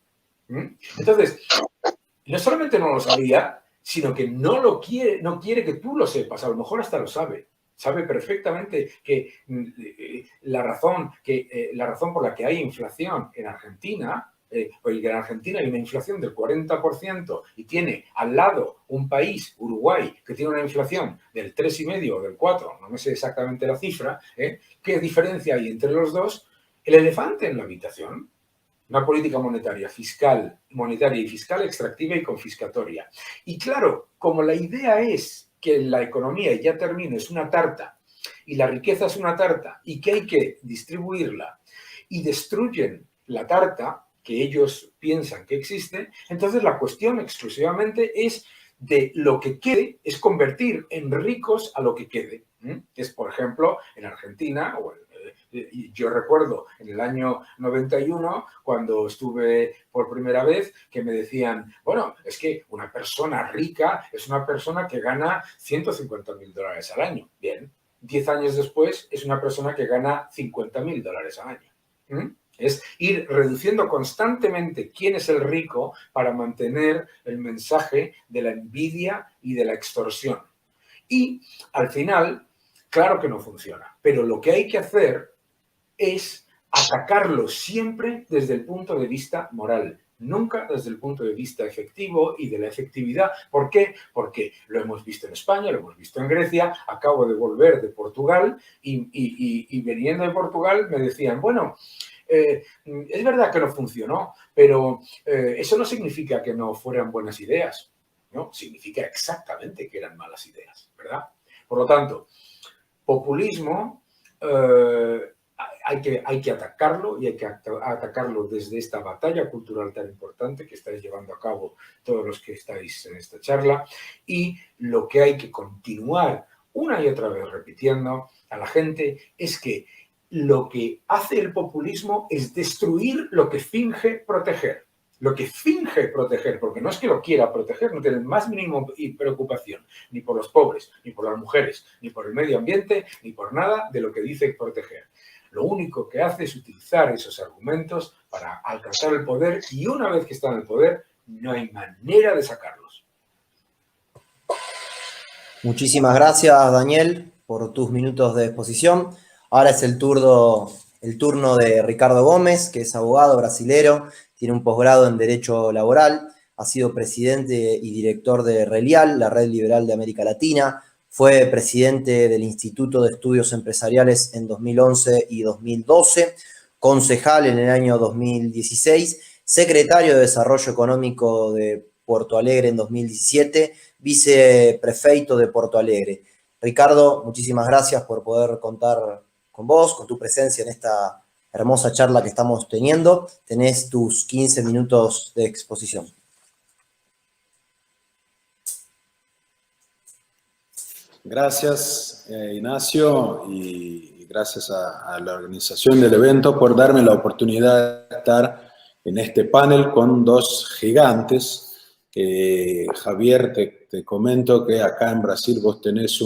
Entonces, no solamente no lo sabía, sino que no quiere que tú lo sepas, a lo mejor hasta lo sabe. Sabe perfectamente que la razón por la que hay inflación en Argentina, porque en Argentina hay una inflación del 40% y tiene al lado un país, Uruguay, que tiene una inflación del 3,5 o del 4, no me sé exactamente la cifra, ¿qué diferencia hay entre los dos? El elefante en la habitación. Una política monetaria y fiscal extractiva y confiscatoria. Y claro, como la idea es que la economía, y ya termino, es una tarta, y la riqueza es una tarta, y que hay que distribuirla, y destruyen la tarta que ellos piensan que existe, entonces la cuestión exclusivamente es de lo que quede, es convertir en ricos a lo que quede. Es, por ejemplo, en Argentina, yo recuerdo en el año 91, cuando estuve por primera vez, que me decían, bueno, es que una persona rica es una persona que gana $150.000 al año. Bien, 10 años después es una persona que gana $50.000 al año. Es ir reduciendo constantemente quién es el rico para mantener el mensaje de la envidia y de la extorsión. Y al final, claro que no funciona, pero lo que hay que hacer es atacarlo siempre desde el punto de vista moral, nunca desde el punto de vista efectivo y de la efectividad. ¿Por qué? Porque lo hemos visto en España, lo hemos visto en Grecia, acabo de volver de Portugal y veniendo de Portugal me decían, bueno, es verdad que no funcionó, pero eso no significa que no fueran buenas ideas, ¿no? Significa exactamente que eran malas ideas, ¿verdad? Por lo tanto, populismo hay que atacarlo y hay que atacarlo desde esta batalla cultural tan importante que estáis llevando a cabo todos los que estáis en esta charla, y lo que hay que continuar una y otra vez repitiendo a la gente es que lo que hace el populismo es destruir lo que finge proteger. Lo que finge proteger, porque no es que lo quiera proteger, no tiene el más mínimo preocupación, ni por los pobres, ni por las mujeres, ni por el medio ambiente, ni por nada de lo que dice proteger. Lo único que hace es utilizar esos argumentos para alcanzar el poder, y una vez que están en el poder, no hay manera de sacarlos. Muchísimas gracias, Daniel, por tus minutos de exposición. Ahora es el turno de Ricardo Gómez, que es abogado brasilero, tiene un posgrado en Derecho Laboral, ha sido presidente y director de RELIAL, la Red Liberal de América Latina, fue presidente del Instituto de Estudios Empresariales en 2011 y 2012, concejal en el año 2016, secretario de Desarrollo Económico de Porto Alegre en 2017, viceprefeito de Porto Alegre. Ricardo, muchísimas gracias por poder contar con vos, con tu presencia en esta hermosa charla que estamos teniendo. Tenés tus 15 minutos de exposición. Gracias, Ignacio, y gracias a la organización del evento por darme la oportunidad de estar en este panel con dos gigantes. Javier, te comento que acá en Brasil vos tenés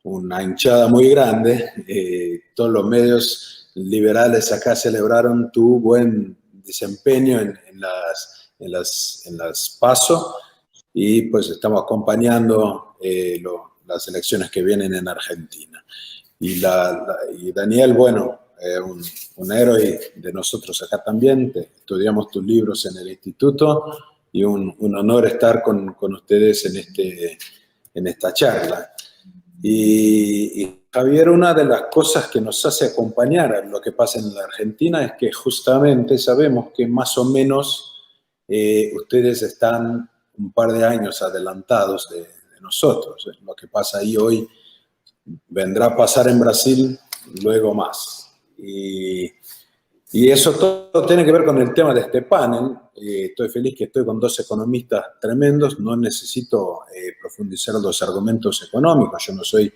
una hinchada muy grande. Todos los medios liberales acá celebraron tu buen desempeño en las PASO, y pues estamos acompañando las elecciones que vienen en Argentina. Y Daniel, bueno, un héroe de nosotros acá también. Estudiamos tus libros en el instituto y un honor estar con ustedes en esta charla. Y Javier, una de las cosas que nos hace acompañar a lo que pasa en la Argentina es que justamente sabemos que más o menos ustedes están un par de años adelantados de nosotros. Lo que pasa ahí hoy vendrá a pasar en Brasil luego más. Y eso todo tiene que ver con el tema de este panel. Estoy feliz que estoy con dos economistas tremendos. No necesito profundizar los argumentos económicos. Yo no soy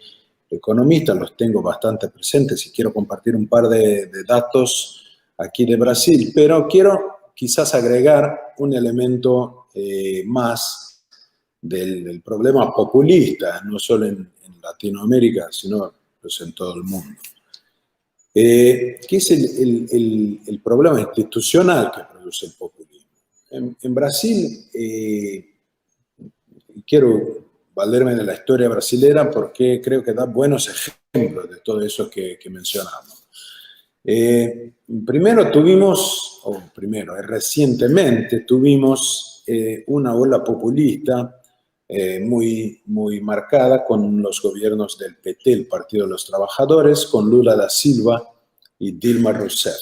economista, los tengo bastante presentes y quiero compartir un par de datos aquí de Brasil. Pero quiero quizás agregar un elemento más del problema populista, no solo en Latinoamérica, sino pues, en todo el mundo. ¿Qué es el problema institucional que produce el populismo? En Brasil, quiero valerme de la historia brasilera porque creo que da buenos ejemplos de todo eso que mencionamos. Recientemente tuvimos una ola populista muy marcada con los gobiernos del PT, el Partido de los Trabajadores, con Lula da Silva y Dilma Rousseff.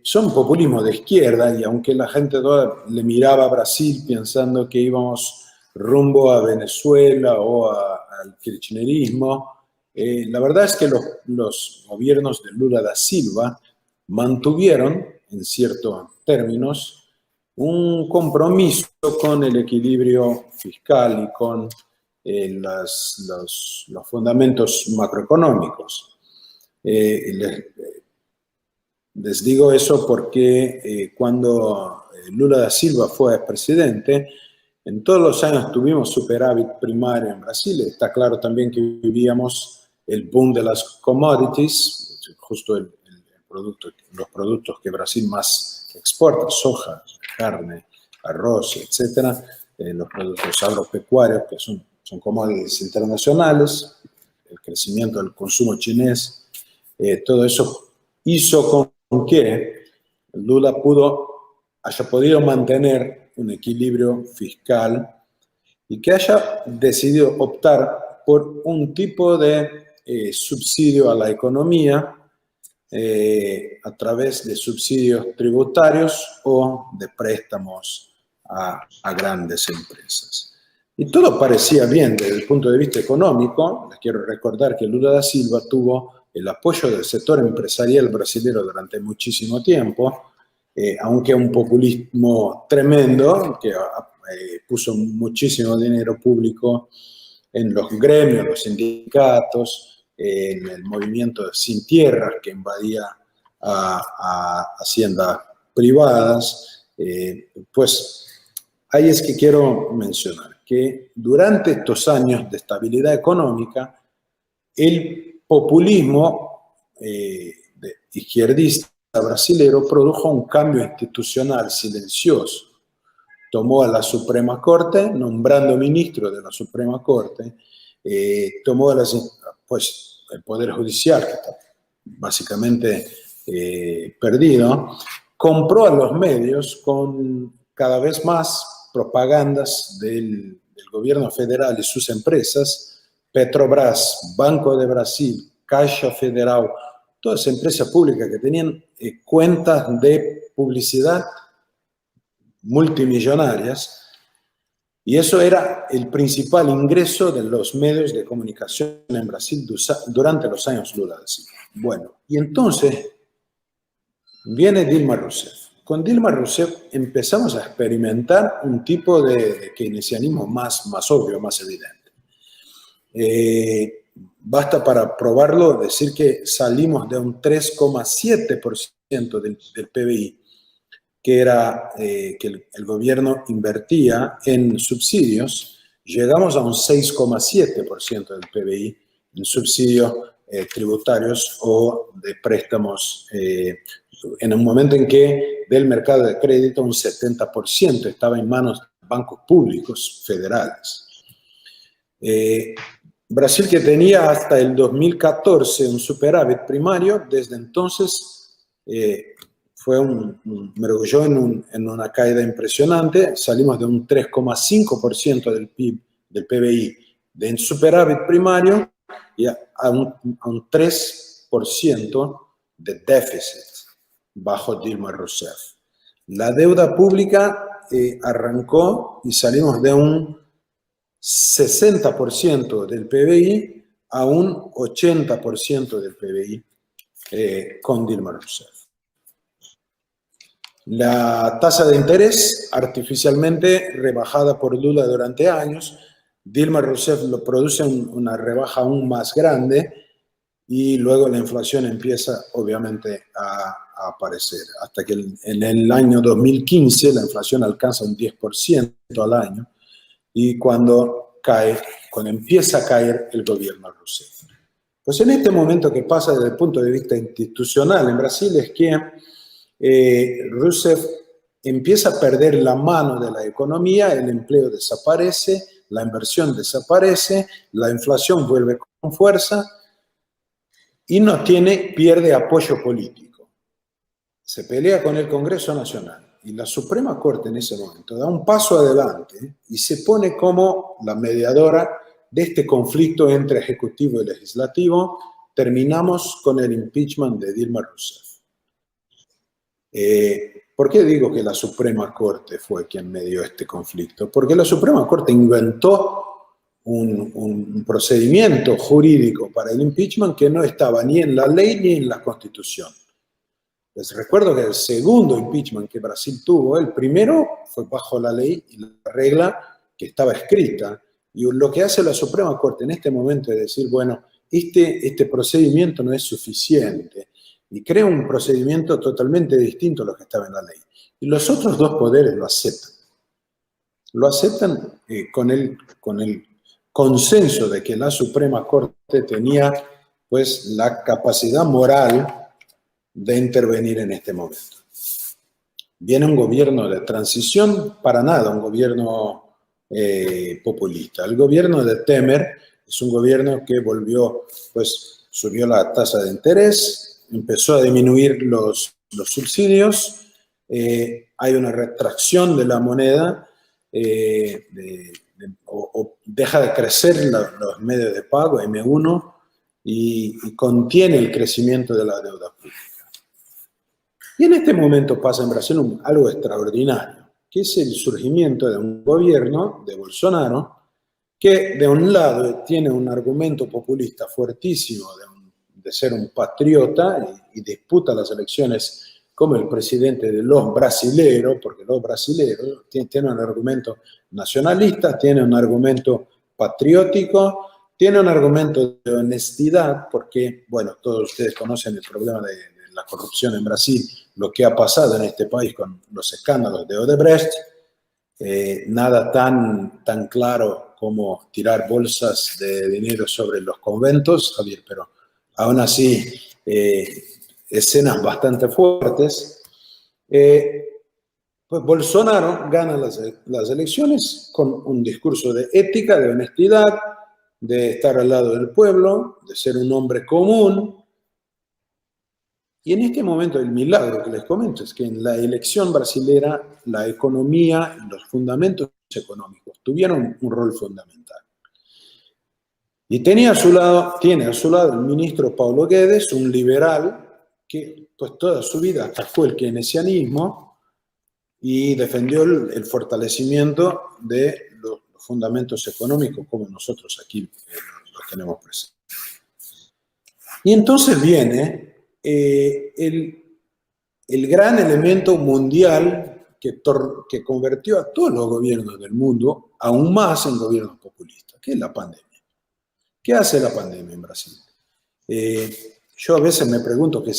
Son populismo de izquierda y aunque la gente toda le miraba a Brasil pensando que íbamos rumbo a Venezuela o al kirchnerismo, la verdad es que los gobiernos de Lula da Silva mantuvieron, en ciertos términos, un compromiso con el equilibrio fiscal y con los fundamentos macroeconómicos. Les digo eso porque cuando Lula da Silva fue presidente, en todos los años tuvimos superávit primario en Brasil. Está claro también que vivíamos el boom de las commodities, justo los productos que Brasil más exporta, soja, carne, arroz, etcétera, los productos agropecuarios que son commodities internacionales, el crecimiento del consumo chinés, todo eso hizo con que Lula haya podido mantener un equilibrio fiscal y que haya decidido optar por un tipo de subsidio a la economía a través de subsidios tributarios o de préstamos a grandes empresas. Y todo parecía bien desde el punto de vista económico. Les quiero recordar que Lula da Silva tuvo el apoyo del sector empresarial brasileño durante muchísimo tiempo, aunque un populismo tremendo que puso muchísimo dinero público en los gremios, los sindicatos, en el movimiento Sin Tierras que invadía a haciendas privadas. Pues ahí es que quiero mencionar que durante estos años de estabilidad económica, el populismo izquierdista brasilero produjo un cambio institucional silencioso. Tomó a la Suprema Corte, nombrando ministro de la Suprema Corte, tomó el Poder Judicial, que está básicamente perdido, compró a los medios con cada vez más propagandas del gobierno federal y sus empresas, Petrobras, Banco de Brasil, Caixa Federal, todas empresas públicas que tenían cuentas de publicidad multimillonarias, y eso era el principal ingreso de los medios de comunicación en Brasil durante los años Lula da Silva. Bueno, y entonces viene Dilma Rousseff. Con Dilma Rousseff empezamos a experimentar un tipo de keynesianismo más obvio, más evidente. Basta para probarlo decir que salimos de un 3,7% del PBI, que era que el gobierno invertía en subsidios, llegamos a un 6,7% del PBI en subsidios tributarios o de préstamos, en un momento en que del mercado de crédito un 70% estaba en manos de bancos públicos federales. Brasil, que tenía hasta el 2014 un superávit primario, desde entonces mergulló en una caída impresionante. Salimos de un 3,5% del PIB, del PBI, de superávit primario, y a un 3% de déficit bajo Dilma Rousseff. La deuda pública arrancó y salimos de un 60% del PBI a un 80% del PBI con Dilma Rousseff. La tasa de interés artificialmente rebajada por Lula durante años. Dilma Rousseff lo produce una rebaja aún más grande y luego la inflación empieza obviamente a aparecer, hasta que en el año 2015 la inflación alcanza un 10% al año, y cuando empieza a caer el gobierno Rousseff. Pues en este momento que pasa desde el punto de vista institucional en Brasil es que Rousseff empieza a perder la mano de la economía, el empleo desaparece, la inversión desaparece, la inflación vuelve con fuerza y pierde apoyo político. Se pelea con el Congreso Nacional y la Suprema Corte en ese momento da un paso adelante y se pone como la mediadora de este conflicto entre Ejecutivo y Legislativo. Terminamos con el impeachment de Dilma Rousseff. ¿Por qué digo que la Suprema Corte fue quien medió este conflicto? Porque la Suprema Corte inventó un procedimiento jurídico para el impeachment que no estaba ni en la ley ni en la Constitución. Les recuerdo que el segundo impeachment que Brasil tuvo, el primero fue bajo la ley y la regla que estaba escrita. Y lo que hace la Suprema Corte en este momento es decir, bueno, este procedimiento no es suficiente, y crea un procedimiento totalmente distinto a lo que estaba en la ley. Y los otros dos poderes lo aceptan. Lo aceptan con el consenso de que la Suprema Corte tenía pues la capacidad moral de intervenir en este momento. Viene un gobierno de transición, para nada un gobierno populista. El gobierno de Temer es un gobierno que subió la tasa de interés, empezó a disminuir los subsidios, hay una retracción de la moneda, o deja de crecer los medios de pago, M1, y contiene el crecimiento de la deuda pública. Y en este momento pasa en Brasil algo extraordinario, que es el surgimiento de un gobierno de Bolsonaro que de un lado tiene un argumento populista fuertísimo de ser un patriota y disputa las elecciones como el presidente de los brasileros, porque los brasileros tienen un argumento nacionalista, tienen un argumento patriótico, tienen un argumento de honestidad, porque, bueno, todos ustedes conocen el problema de la corrupción en Brasil, lo que ha pasado en este país con los escándalos de Odebrecht, nada tan claro como tirar bolsas de dinero sobre los conventos, Javier, pero aún así, escenas bastante fuertes. Pues Bolsonaro gana las elecciones con un discurso de ética, de honestidad, de estar al lado del pueblo, de ser un hombre común. Y en este momento el milagro que les comento es que en la elección brasilera la economía y los fundamentos económicos tuvieron un rol fundamental. Y tiene a su lado el ministro Paulo Guedes, un liberal que pues toda su vida atacó el keynesianismo y defendió el fortalecimiento de los fundamentos económicos como nosotros aquí los tenemos presentes. Y entonces viene el gran elemento mundial que convirtió a todos los gobiernos del mundo aún más en gobiernos populistas, que es la pandemia. ¿Qué hace la pandemia en Brasil? Yo a veces me pregunto qué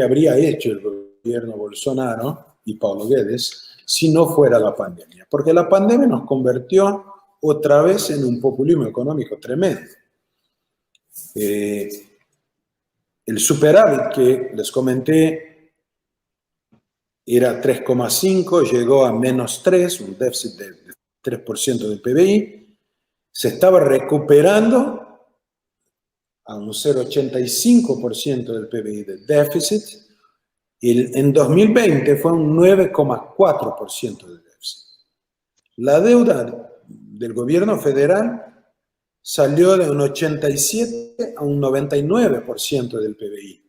habría hecho el gobierno Bolsonaro y Paulo Guedes si no fuera la pandemia. Porque la pandemia nos convirtió otra vez en un populismo económico tremendo. El superávit que les comenté era 3,5, llegó a menos 3, un déficit de 3% del PBI. Se estaba recuperando a un 0,85% del PBI de déficit, En 2020 fue un 9,4% del déficit. La deuda del gobierno federal salió de un 87 a un 99% del PBI.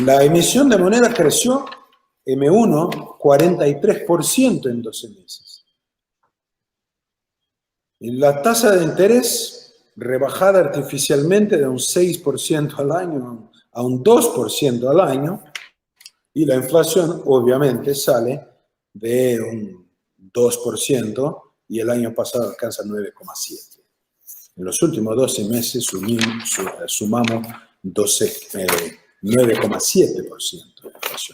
La emisión de moneda creció M1 43% en 12 meses. La tasa de interés rebajada artificialmente de un 6% al año a un 2% al año, y la inflación obviamente sale de un 2% y el año pasado alcanza 9,7%. En los últimos 12 meses sumamos 9,7% de inflación.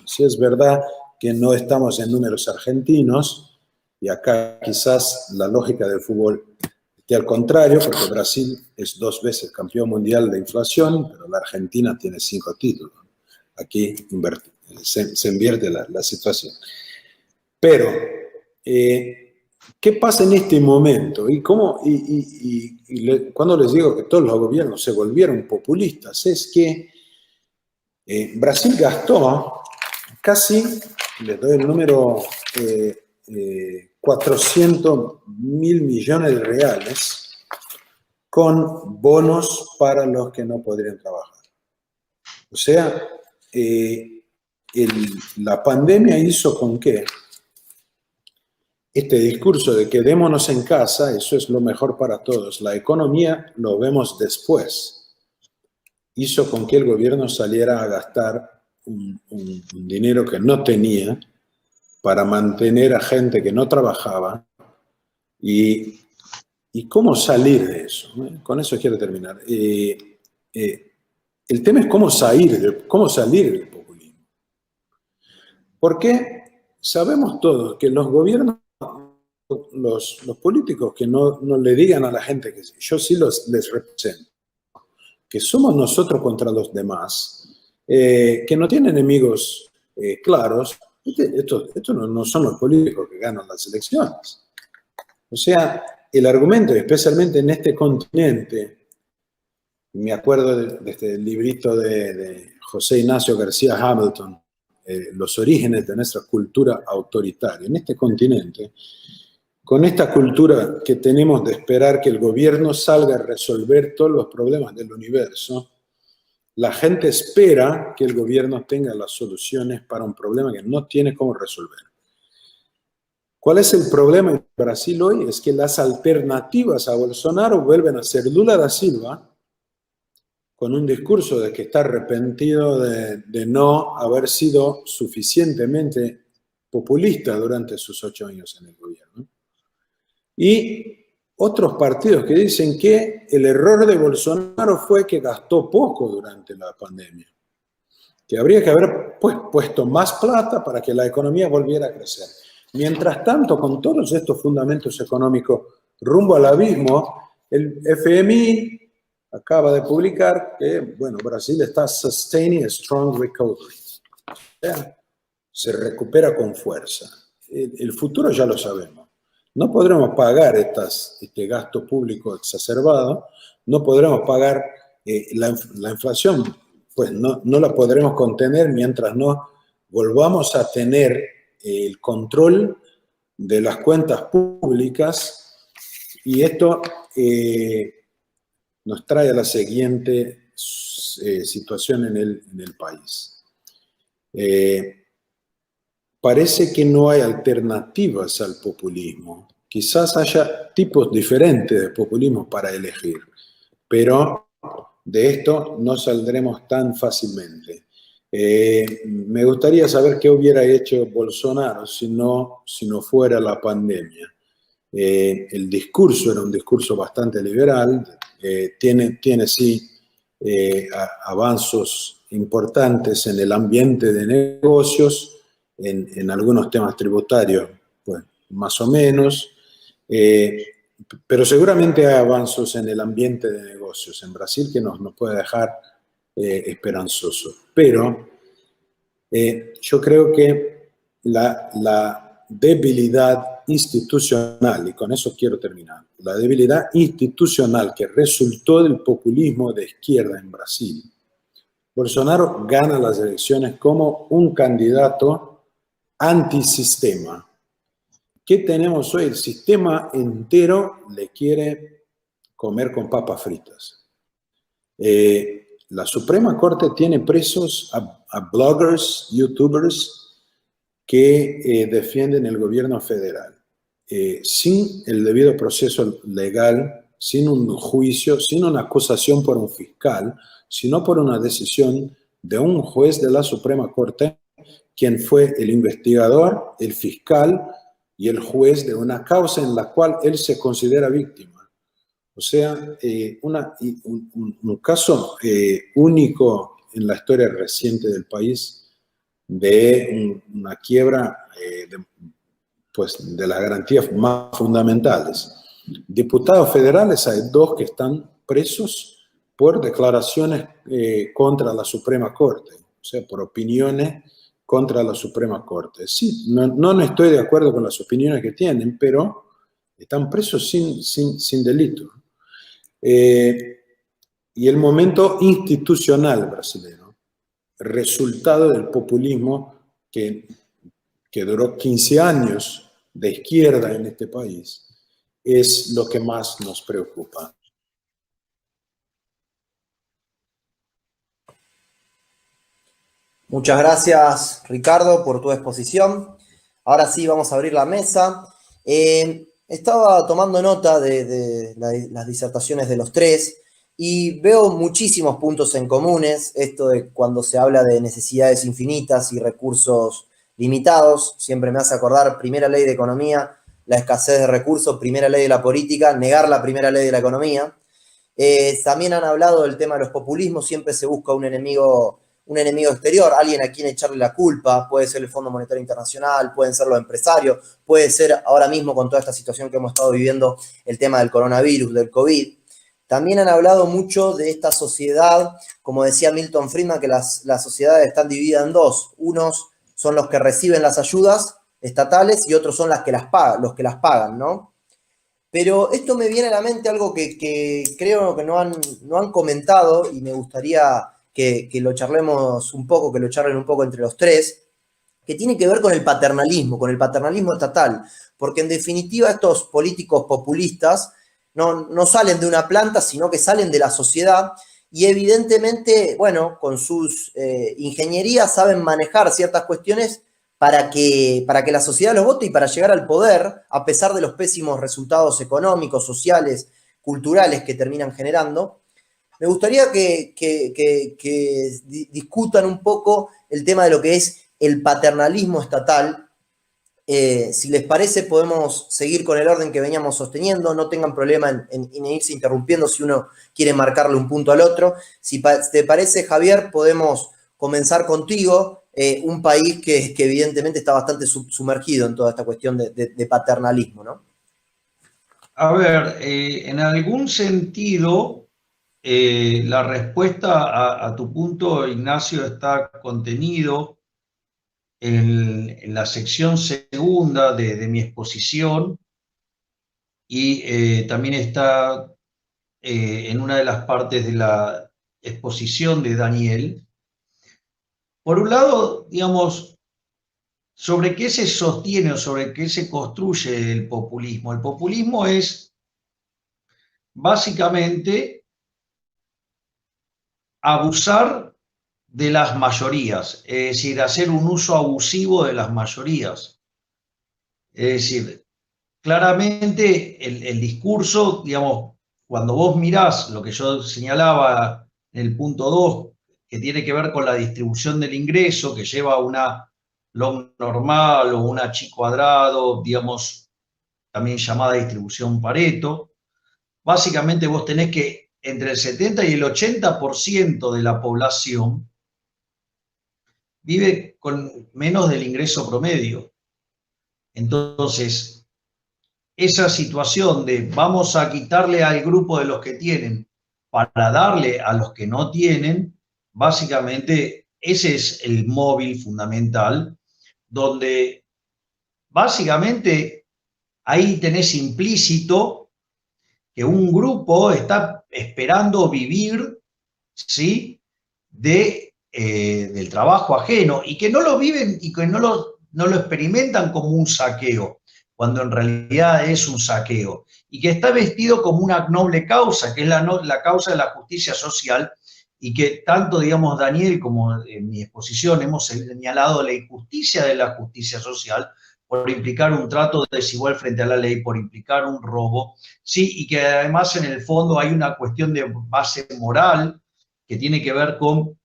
Si es verdad que no estamos en números argentinos, y acá quizás la lógica del fútbol esté al contrario, porque Brasil es 2 veces campeón mundial de inflación, pero la Argentina tiene 5 títulos. Aquí se invierte la situación. Pero, ¿qué pasa en este momento? Cuando les digo que todos los gobiernos se volvieron populistas, es que Brasil gastó casi, les doy el número, 400.000 millones de reales con bonos para los que no podrían trabajar. O sea, la pandemia hizo con que este discurso de quedémonos en casa, eso es lo mejor para todos, la economía lo vemos después, hizo con que el gobierno saliera a gastar un dinero que no tenía para mantener a gente que no trabajaba. ¿Y cómo salir de eso? Con eso quiero terminar. El tema es cómo salir del populismo. Porque sabemos todos que los gobiernos, los políticos que no le digan a la gente que yo sí les represento, que somos nosotros contra los demás, que no tienen enemigos claros, esto no son los políticos que ganan las elecciones. O sea, el argumento, especialmente en este continente, me acuerdo de este librito de José Ignacio García Hamilton, Los orígenes de nuestra cultura autoritaria. En este continente, con esta cultura que tenemos de esperar que el gobierno salga a resolver todos los problemas del universo, la gente espera que el gobierno tenga las soluciones para un problema que no tiene cómo resolver. ¿Cuál es el problema en Brasil hoy? Es que las alternativas a Bolsonaro vuelven a ser Lula da Silva, con un discurso de que está arrepentido de no haber sido suficientemente populista durante sus 8 años en el gobierno. Y otros partidos que dicen que el error de Bolsonaro fue que gastó poco durante la pandemia, que habría que haber puesto más plata para que la economía volviera a crecer. Mientras tanto, con todos estos fundamentos económicos rumbo al abismo, el FMI acaba de publicar que, bueno, Brasil está sustaining a strong recovery. O sea, se recupera con fuerza. El futuro ya lo sabemos. No podremos pagar este gasto público exacerbado, no podremos pagar la inflación, pues no la podremos contener mientras no volvamos a tener el control de las cuentas públicas, y esto nos trae a la siguiente situación en el país. Parece que no hay alternativas al populismo. Quizás haya tipos diferentes de populismo para elegir, pero de esto no saldremos tan fácilmente. Me gustaría saber qué hubiera hecho Bolsonaro si no fuera la pandemia. El discurso era un discurso bastante liberal, tiene sí avances importantes en el ambiente de negocios, en algunos temas tributarios, pues más o menos, pero seguramente hay avances en el ambiente de negocios en Brasil que nos puede dejar esperanzosos. Pero yo creo que la debilidad institucional, y con eso quiero terminar, la debilidad institucional que resultó del populismo de izquierda en Brasil, Bolsonaro gana las elecciones como un candidato antisistema. ¿Qué tenemos hoy? El sistema entero le quiere comer con papas fritas. La Suprema Corte tiene presos a bloggers, youtubers que defienden el gobierno federal. Sin el debido proceso legal, sin un juicio, sin una acusación por un fiscal, sino por una decisión de un juez de la Suprema Corte, quien fue el investigador, el fiscal y el juez de una causa en la cual él se considera víctima. O sea, un caso único en la historia reciente del país de una quiebra de las garantías más fundamentales. Diputados federales hay 2 que están presos por declaraciones contra la Suprema Corte, o sea, por opiniones contra la Suprema Corte. Sí, no estoy de acuerdo con las opiniones que tienen, pero están presos sin delito. Y el momento institucional brasileño, resultado del populismo que duró 15 años de izquierda en este país, es lo que más nos preocupa. Muchas gracias, Ricardo, por tu exposición. Ahora sí, vamos a abrir la mesa. Estaba tomando nota de las disertaciones de los 3 y veo muchísimos puntos en comunes. Esto de cuando se habla de necesidades infinitas y recursos limitados, siempre me hace acordar primera ley de economía, la escasez de recursos, primera ley de la política, negar la primera ley de la economía. También han hablado del tema de los populismos, siempre se busca un enemigo exterior, alguien a quien echarle la culpa, puede ser el Fondo Monetario Internacional, pueden ser los empresarios, puede ser ahora mismo con toda esta situación que hemos estado viviendo el tema del coronavirus, del COVID. También han hablado mucho de esta sociedad, como decía Milton Friedman, que las sociedades están divididas en 2. Unos son los que reciben las ayudas estatales y otros son los que las pagan, ¿no? Pero esto me viene a la mente algo que creo que no han comentado y me gustaría que lo charlemos un poco, que lo charlen un poco entre los 3, que tiene que ver con el paternalismo estatal, porque en definitiva estos políticos populistas no salen de una planta, sino que salen de la sociedad y evidentemente, bueno, con sus ingenierías saben manejar ciertas cuestiones para que la sociedad los vote y para llegar al poder, a pesar de los pésimos resultados económicos, sociales, culturales que terminan generando. Me gustaría que discutan un poco el tema de lo que es el paternalismo estatal. Si les parece, podemos seguir con el orden que veníamos sosteniendo. No tengan problema en irse interrumpiendo si uno quiere marcarle un punto al otro. Si te parece, Javier, podemos comenzar contigo, un país que evidentemente está bastante sumergido en toda esta cuestión de paternalismo, ¿no? A ver, en algún sentido... la respuesta a tu punto, Ignacio, está contenido en la sección segunda de mi exposición y también está en una de las partes de la exposición de Daniel. Por un lado, digamos, ¿sobre qué se sostiene o sobre qué se construye el populismo? El populismo es básicamente abusar de las mayorías, es decir, hacer un uso abusivo de las mayorías. Es decir, claramente el discurso, digamos, cuando vos mirás lo que yo señalaba en el punto 2, que tiene que ver con la distribución del ingreso, que lleva a una log normal o una chi cuadrado, digamos, también llamada distribución Pareto, básicamente vos tenés que entre el 70 y el 80% de la población vive con menos del ingreso promedio. Entonces, esa situación de vamos a quitarle al grupo de los que tienen para darle a los que no tienen, básicamente ese es el móvil fundamental, donde básicamente ahí tenés implícito que un grupo está esperando vivir, ¿sí?, de del trabajo ajeno y que no lo viven y que no lo experimentan como un saqueo, cuando en realidad es un saqueo, y que está vestido como una noble causa, que es la causa de la justicia social, y que tanto, digamos, Daniel como en mi exposición hemos señalado la injusticia de la justicia social por implicar un trato desigual frente a la ley, por implicar un robo, sí, y que además en el fondo hay una cuestión de base moral que tiene que ver con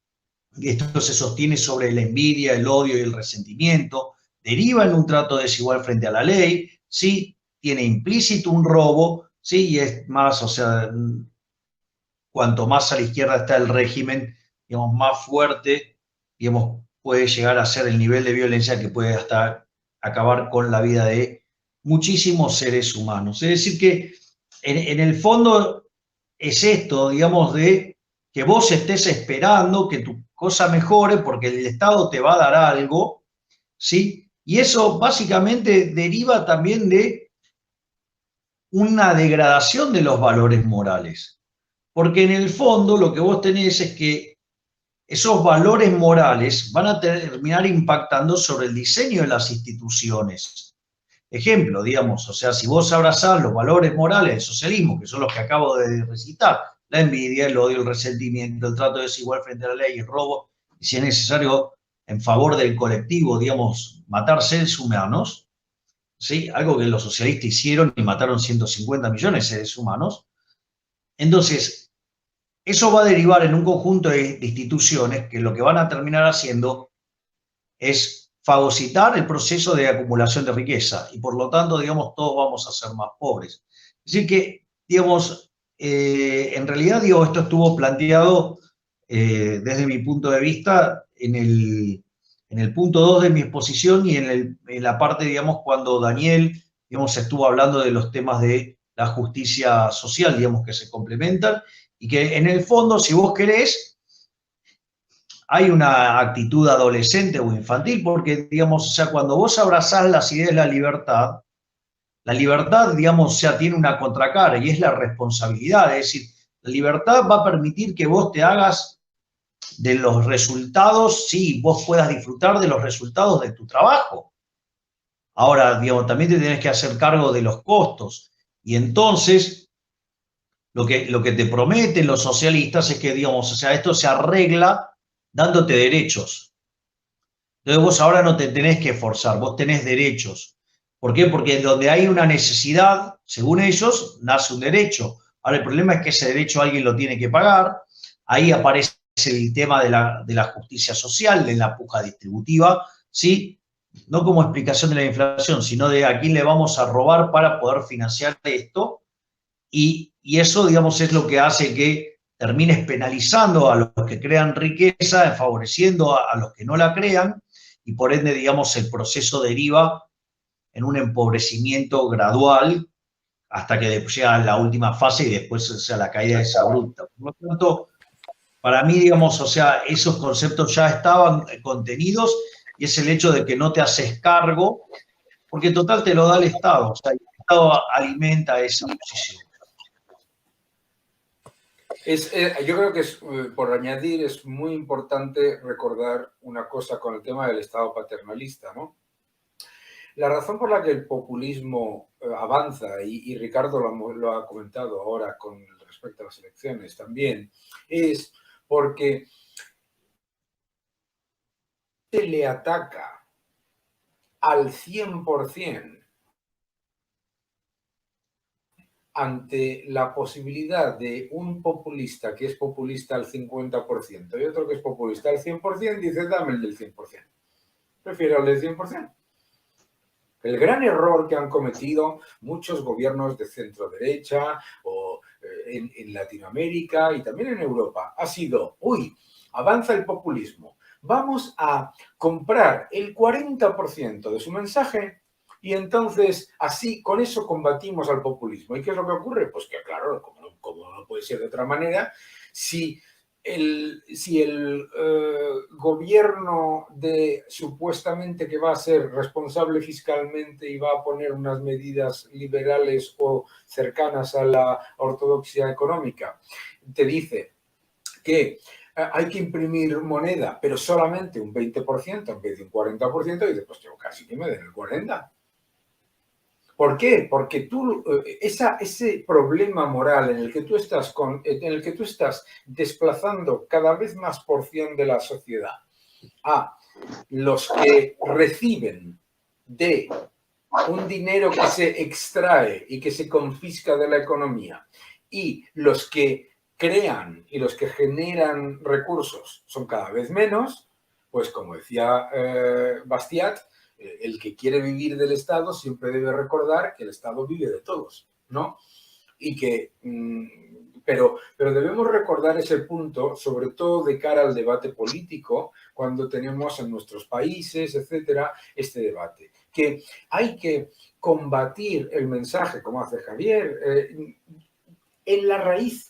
esto se sostiene sobre la envidia, el odio y el resentimiento, deriva en un trato desigual frente a la ley, sí, tiene implícito un robo, sí, y es más, o sea, cuanto más a la izquierda está el régimen, digamos, más fuerte, digamos, puede llegar a ser el nivel de violencia que puede hasta acabar con la vida de muchísimos seres humanos. Es decir que en el fondo es esto, digamos, de que vos estés esperando que tu cosa mejore porque el Estado te va a dar algo, ¿sí? Y eso básicamente deriva también de una degradación de los valores morales. Porque en el fondo lo que vos tenés es que esos valores morales van a terminar impactando sobre el diseño de las instituciones. Ejemplo, digamos, o sea, si vos abrazás los valores morales del socialismo, que son los que acabo de recitar, la envidia, el odio, el resentimiento, el trato desigual frente a la ley, el robo, y si es necesario, en favor del colectivo, digamos, matar seres humanos, ¿sí? Algo que los socialistas hicieron y mataron 150 millones de seres humanos. Entonces, eso va a derivar en un conjunto de instituciones que lo que van a terminar haciendo es fagocitar el proceso de acumulación de riqueza y por lo tanto, digamos, todos vamos a ser más pobres. Es decir que, digamos, en realidad, digo, esto estuvo planteado desde mi punto de vista en el punto 2 de mi exposición y en la parte, digamos, cuando Daniel, digamos, estuvo hablando de los temas de la justicia social, digamos, que se complementan y que en el fondo, si vos querés, hay una actitud adolescente o infantil, porque, digamos, o sea, cuando vos abrazás las ideas de la libertad, digamos, o sea, tiene una contracara y es la responsabilidad. Es decir, la libertad va a permitir que vos te hagas de los resultados, sí, vos puedas disfrutar de los resultados de tu trabajo. Ahora, digamos, también te tenés que hacer cargo de los costos. Y entonces, lo que te prometen los socialistas es que, digamos, o sea, esto se arregla dándote derechos. Entonces vos ahora no te tenés que esforzar, vos tenés derechos. ¿Por qué? Porque donde hay una necesidad, según ellos, nace un derecho. Ahora el problema es que ese derecho alguien lo tiene que pagar. Ahí aparece el tema de la justicia social, de la puja distributiva, ¿sí? No como explicación de la inflación, sino de a quién le vamos a robar para poder financiar esto. Y eso, digamos, es lo que hace que termines penalizando a los que crean riqueza, favoreciendo a los que no la crean, y por ende, digamos, el proceso deriva en un empobrecimiento gradual hasta que llega a la última fase y después sea la caída de esa abrupta. Por lo tanto, para mí, digamos, o sea, esos conceptos ya estaban contenidos y es el hecho de que no te haces cargo, porque total te lo da el Estado, o sea, el Estado alimenta esa posición. Yo creo que por añadir es muy importante recordar una cosa con el tema del Estado paternalista, ¿no? La razón por la que el populismo avanza, y Ricardo lo ha comentado ahora con respecto a las elecciones también, es porque se le ataca al 100% ante la posibilidad de un populista que es populista al 50% y otro que es populista al 100%, dice, dame el del 100%. Prefiero el del 100%. El gran error que han cometido muchos gobiernos de centro derecha o en Latinoamérica y también en Europa ha sido, avanza el populismo, vamos a comprar el 40% de su mensaje y entonces así con eso combatimos al populismo. ¿Y qué es lo que ocurre? Pues que claro, como no puede ser de otra manera, si el gobierno supuestamente que va a ser responsable fiscalmente y va a poner unas medidas liberales o cercanas a la ortodoxia económica, te dice que hay que imprimir moneda, pero solamente un 20% en vez de un 40%, y dices, pues yo casi que me den el 40%. ¿Por qué? Porque tú, ese problema moral en el que tú estás desplazando cada vez más porción de la sociedad a los que reciben de un dinero que se extrae y que se confisca de la economía, y los que crean y los que generan recursos son cada vez menos, pues como decía Bastiat, el que quiere vivir del Estado siempre debe recordar que el Estado vive de todos, ¿no? Y que, pero debemos recordar ese punto, sobre todo de cara al debate político, cuando tenemos en nuestros países, etcétera, este debate. Que hay que combatir el mensaje, como hace Javier, en la raíz.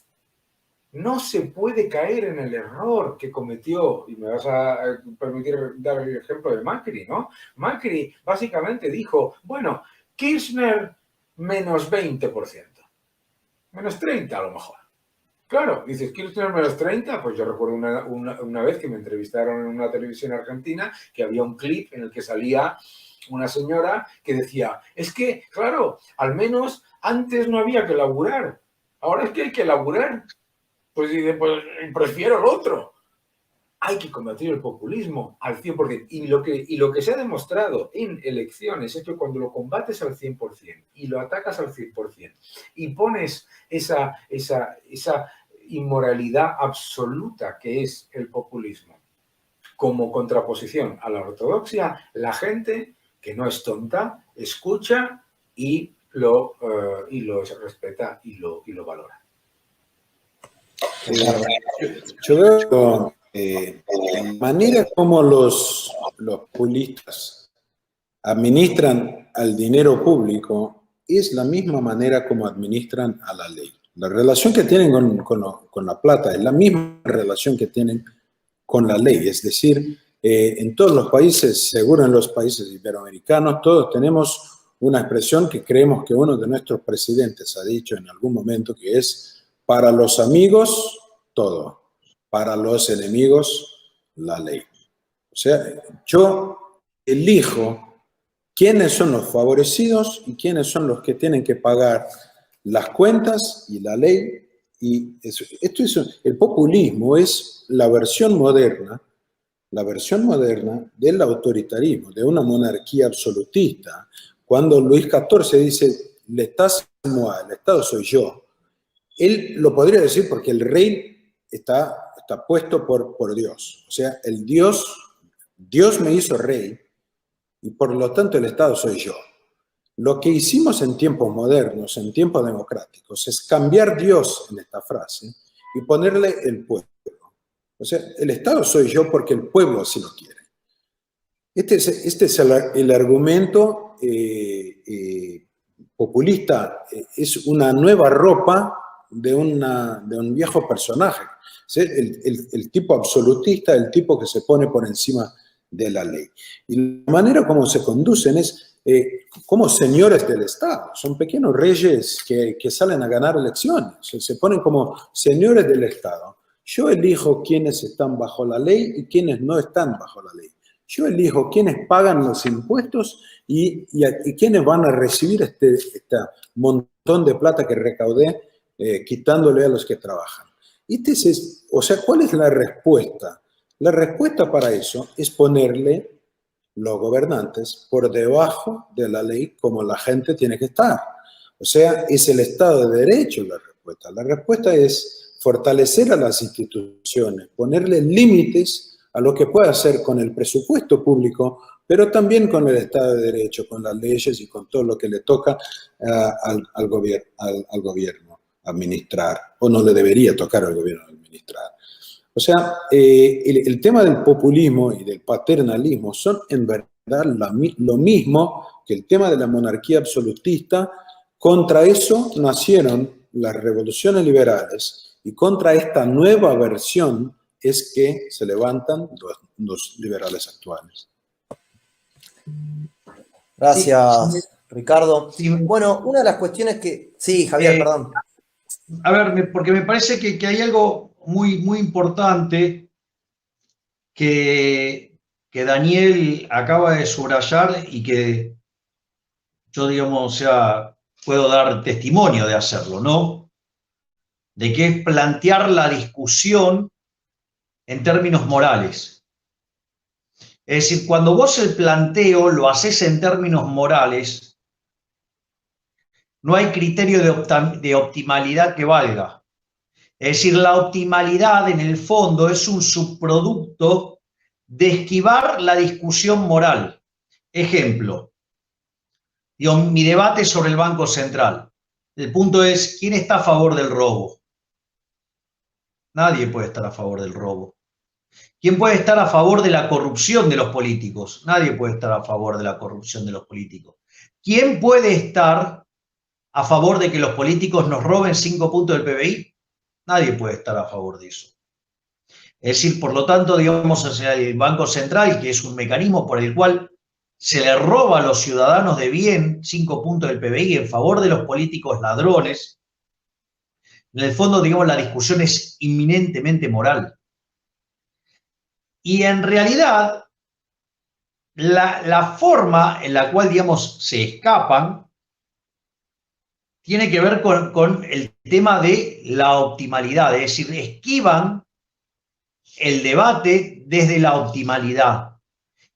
No se puede caer en el error que cometió, y me vas a permitir dar el ejemplo de Macri, ¿no? Macri básicamente dijo, bueno, Kirchner menos 20%, menos 30% a lo mejor. Claro, dices, Kirchner menos 30%, pues yo recuerdo una vez que me entrevistaron en una televisión argentina que había un clip en el que salía una señora que decía, es que, claro, al menos antes no había que laburar, ahora es que hay que laburar. Pues dice, pues prefiero el otro. Hay que combatir el populismo al 100%. Y lo que se ha demostrado en elecciones es que cuando lo combates al 100% y lo atacas al 100% y pones esa inmoralidad absoluta que es el populismo como contraposición a la ortodoxia, la gente, que no es tonta, escucha y lo respeta y lo valora. Yo veo la manera como los populistas administran al dinero público es la misma manera como administran a la ley. La relación que tienen con la plata es la misma relación que tienen con la ley. Es decir, en todos los países, seguro en los países iberoamericanos, todos tenemos una expresión que creemos que uno de nuestros presidentes ha dicho en algún momento, que es: para los amigos, todo. Para los enemigos, la ley. O sea, yo elijo quiénes son los favorecidos y quiénes son los que tienen que pagar las cuentas y la ley. Y el populismo es la versión moderna del autoritarismo, de una monarquía absolutista. Cuando Luis XIV dice, l'État c'est moi, el Estado soy yo, él lo podría decir porque el rey está puesto por Dios. O sea, Dios me hizo rey y por lo tanto el Estado soy yo. Lo que hicimos en tiempos modernos, en tiempos democráticos, es cambiar Dios en esta frase y ponerle el pueblo. O sea, el Estado soy yo porque el pueblo así lo quiere. Este es el argumento populista, es una nueva ropa de un viejo personaje. ¿Sí? El tipo absolutista, el tipo que se pone por encima de la ley. Y la manera como se conducen es como señores del Estado. Son pequeños reyes que salen a ganar elecciones. Se ponen como señores del Estado. Yo elijo quiénes están bajo la ley y quiénes no están bajo la ley. Yo elijo quiénes pagan los impuestos y quiénes van a recibir este montón de plata que recaudé quitándole a los que trabajan. O sea, ¿cuál es la respuesta? La respuesta para eso es ponerle los gobernantes por debajo de la ley como la gente tiene que estar. O sea, es el Estado de Derecho la respuesta. La respuesta es fortalecer a las instituciones, ponerle límites a lo que puede hacer con el presupuesto público, pero también con el Estado de Derecho, con las leyes y con todo lo que le toca al gobierno administrar, o no le debería tocar al gobierno administrar. O sea, el tema del populismo y del paternalismo son en verdad lo mismo que el tema de la monarquía absolutista. Contra eso nacieron las revoluciones liberales y contra esta nueva versión es que se levantan los liberales actuales. Gracias, Sí. Ricardo. Sí. Bueno, una de las cuestiones que... Sí, Javier, perdón. A ver, porque me parece que hay algo muy importante que Daniel acaba de subrayar y que yo, digamos, o sea, puedo dar testimonio de hacerlo, ¿no? De que es plantear la discusión en términos morales. Es decir, cuando vos el planteo lo haces en términos morales, no hay criterio de optimalidad que valga. Es decir, la optimalidad en el fondo es un subproducto de esquivar la discusión moral. Ejemplo, digo, mi debate sobre el Banco Central. El punto es, ¿quién está a favor del robo? Nadie puede estar a favor del robo. ¿Quién puede estar a favor de la corrupción de los políticos? Nadie puede estar a favor de la corrupción de los políticos. ¿Quién puede estar a favor de que los políticos nos roben 5 puntos del PBI? Nadie puede estar a favor de eso. Es decir, por lo tanto, digamos, hacia el Banco Central, que es un mecanismo por el cual se le roba a los ciudadanos de bien 5 puntos del PBI en favor de los políticos ladrones, en el fondo, digamos, la discusión es inminentemente moral. Y en realidad, la forma en la cual, digamos, se escapan tiene que ver con el tema de la optimalidad, es decir, esquivan el debate desde la optimalidad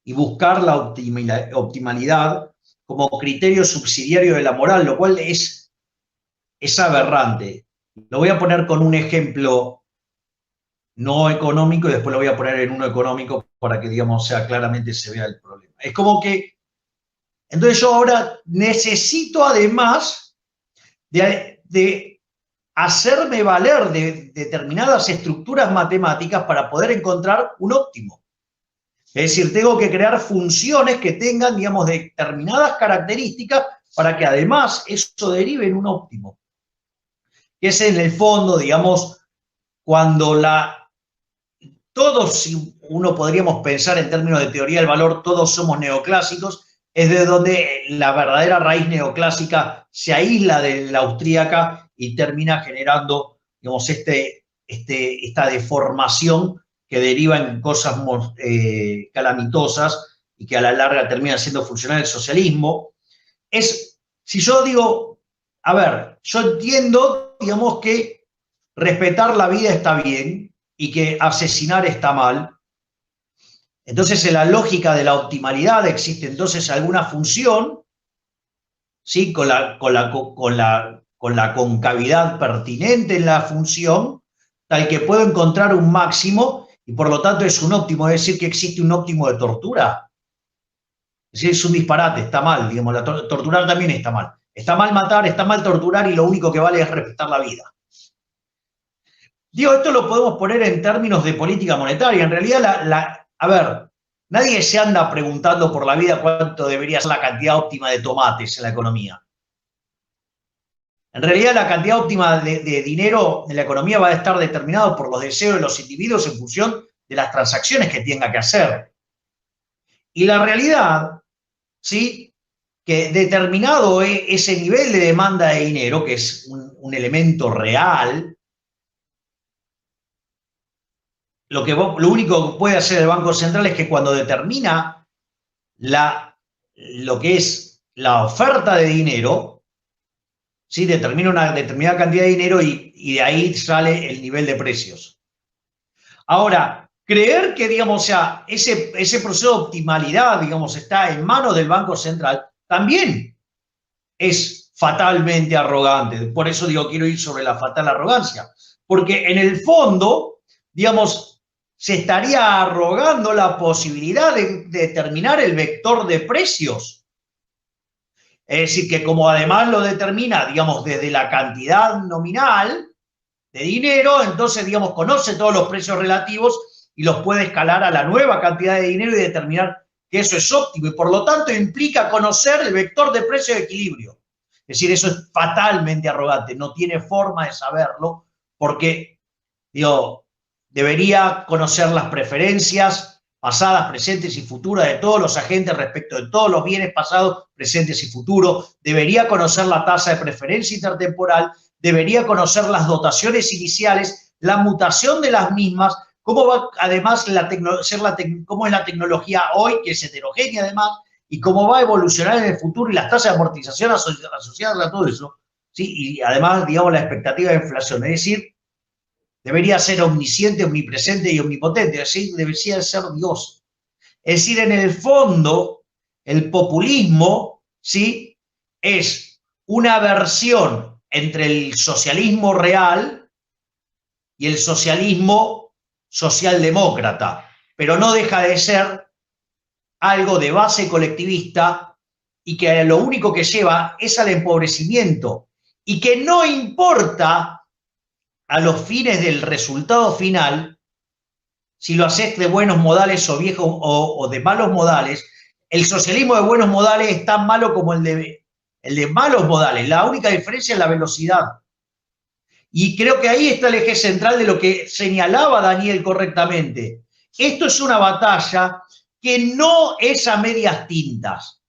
y buscar la optimalidad como criterio subsidiario de la moral, lo cual es aberrante. Lo voy a poner con un ejemplo no económico y después lo voy a poner en uno económico para que, digamos, sea claramente se vea el problema. Es como que, entonces yo ahora necesito además de hacerme valer de determinadas estructuras matemáticas para poder encontrar un óptimo. Es decir, tengo que crear funciones que tengan, digamos, determinadas características para que además eso derive en un óptimo. Que es en el fondo, digamos, cuando todos, si uno podríamos pensar en términos de teoría del valor, todos somos neoclásicos, es de donde la verdadera raíz neoclásica se aísla de la austríaca y termina generando, digamos, esta deformación que deriva en cosas calamitosas y que a la larga termina siendo funcional el socialismo. Si yo digo, a ver, yo entiendo, digamos, que respetar la vida está bien y que asesinar está mal. Entonces, en la lógica de la optimalidad existe entonces alguna función, ¿sí? con la concavidad pertinente en la función, tal que puedo encontrar un máximo y por lo tanto es un óptimo, es decir, que existe un óptimo de tortura. Es decir, es un disparate, está mal, digamos, torturar también está mal. Está mal matar, está mal torturar y lo único que vale es respetar la vida. Digo, esto lo podemos poner en términos de política monetaria. En realidad, a ver, nadie se anda preguntando por la vida cuánto debería ser la cantidad óptima de tomates en la economía. En realidad, la cantidad óptima de dinero en la economía va a estar determinado por los deseos de los individuos en función de las transacciones que tenga que hacer. Y la realidad, ¿sí?, que determinado ese nivel de demanda de dinero, que es un elemento real, lo único que puede hacer el Banco Central es que cuando determina lo que es la oferta de dinero, ¿sí?, determina una determinada cantidad de dinero y de ahí sale el nivel de precios. Ahora, creer que, digamos, o sea, ese proceso de optimalidad, digamos, está en manos del Banco Central, también es fatalmente arrogante. Por eso digo, quiero ir sobre la fatal arrogancia. Porque en el fondo, digamos, se estaría arrogando la posibilidad de determinar el vector de precios. Es decir, que como además lo determina, digamos, desde la cantidad nominal de dinero, entonces, digamos, conoce todos los precios relativos y los puede escalar a la nueva cantidad de dinero y determinar que eso es óptimo. Y por lo tanto implica conocer el vector de precio de equilibrio. Es decir, eso es fatalmente arrogante. No tiene forma de saberlo porque, digo, debería conocer las preferencias pasadas, presentes y futuras de todos los agentes respecto de todos los bienes pasados, presentes y futuros. Debería conocer la tasa de preferencia intertemporal. Debería conocer las dotaciones iniciales la mutación de las mismas, cómo va además cómo es la tecnología hoy, que es heterogénea además, y cómo va a evolucionar en el futuro y las tasas de amortización asociadas a todo eso, ¿sí? Y además, digamos, la expectativa de inflación. Es decir, debería ser omnisciente, omnipresente y omnipotente, es decir, debería ser Dios. Es decir, en el fondo, el populismo, ¿sí?, es una versión entre el socialismo real y el socialismo socialdemócrata, pero no deja de ser algo de base colectivista y que lo único que lleva es al empobrecimiento y que no importa a los fines del resultado final, si lo haces de buenos modales o viejos o de malos modales. El socialismo de buenos modales es tan malo como el de malos modales. La única diferencia es la velocidad. Y creo que ahí está el eje central de lo que señalaba Daniel correctamente. Esto es una batalla que no es a medias tintas.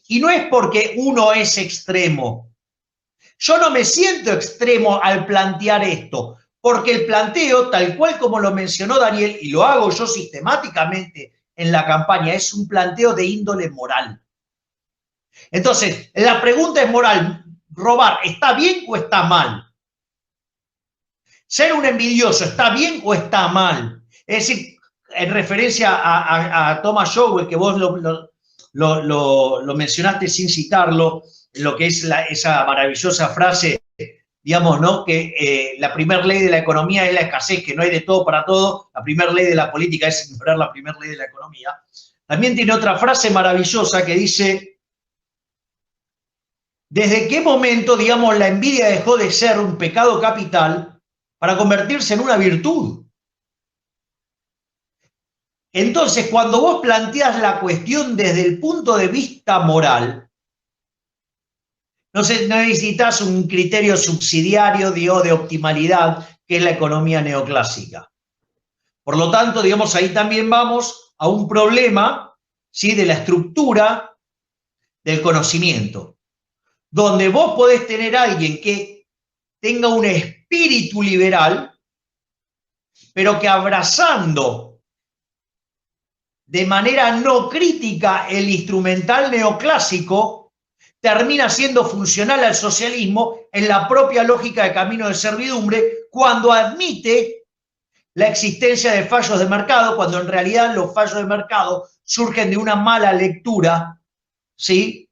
Y no es porque uno es extremo. Yo no me siento extremo al plantear esto, porque el planteo, tal cual como lo mencionó Daniel, y lo hago yo sistemáticamente en la campaña, es un planteo de índole moral. Entonces, la pregunta es moral. ¿Robar está bien o está mal? ¿Ser un envidioso está bien o está mal? Es decir, en referencia a Thomas Sowell, que vos lo mencionaste sin citarlo, lo que es esa maravillosa frase, digamos, ¿no?, que la primera ley de la economía es la escasez, que no hay de todo para todo. La primera ley de la política es ignorar la primera ley de la economía. También tiene otra frase maravillosa que dice: ¿desde qué momento, digamos, la envidia dejó de ser un pecado capital para convertirse en una virtud? Entonces, cuando vos planteás la cuestión desde el punto de vista moral, no necesitas un criterio subsidiario de optimalidad, que es la economía neoclásica. Por lo tanto, digamos, ahí también vamos a un problema, ¿sí?, de la estructura del conocimiento, donde vos podés tener a alguien que tenga un espíritu liberal, pero que abrazando de manera no crítica el instrumental neoclásico, termina siendo funcional al socialismo en la propia lógica de camino de servidumbre, cuando admite la existencia de fallos de mercado, cuando en realidad los fallos de mercado surgen de una mala lectura, ¿sí?,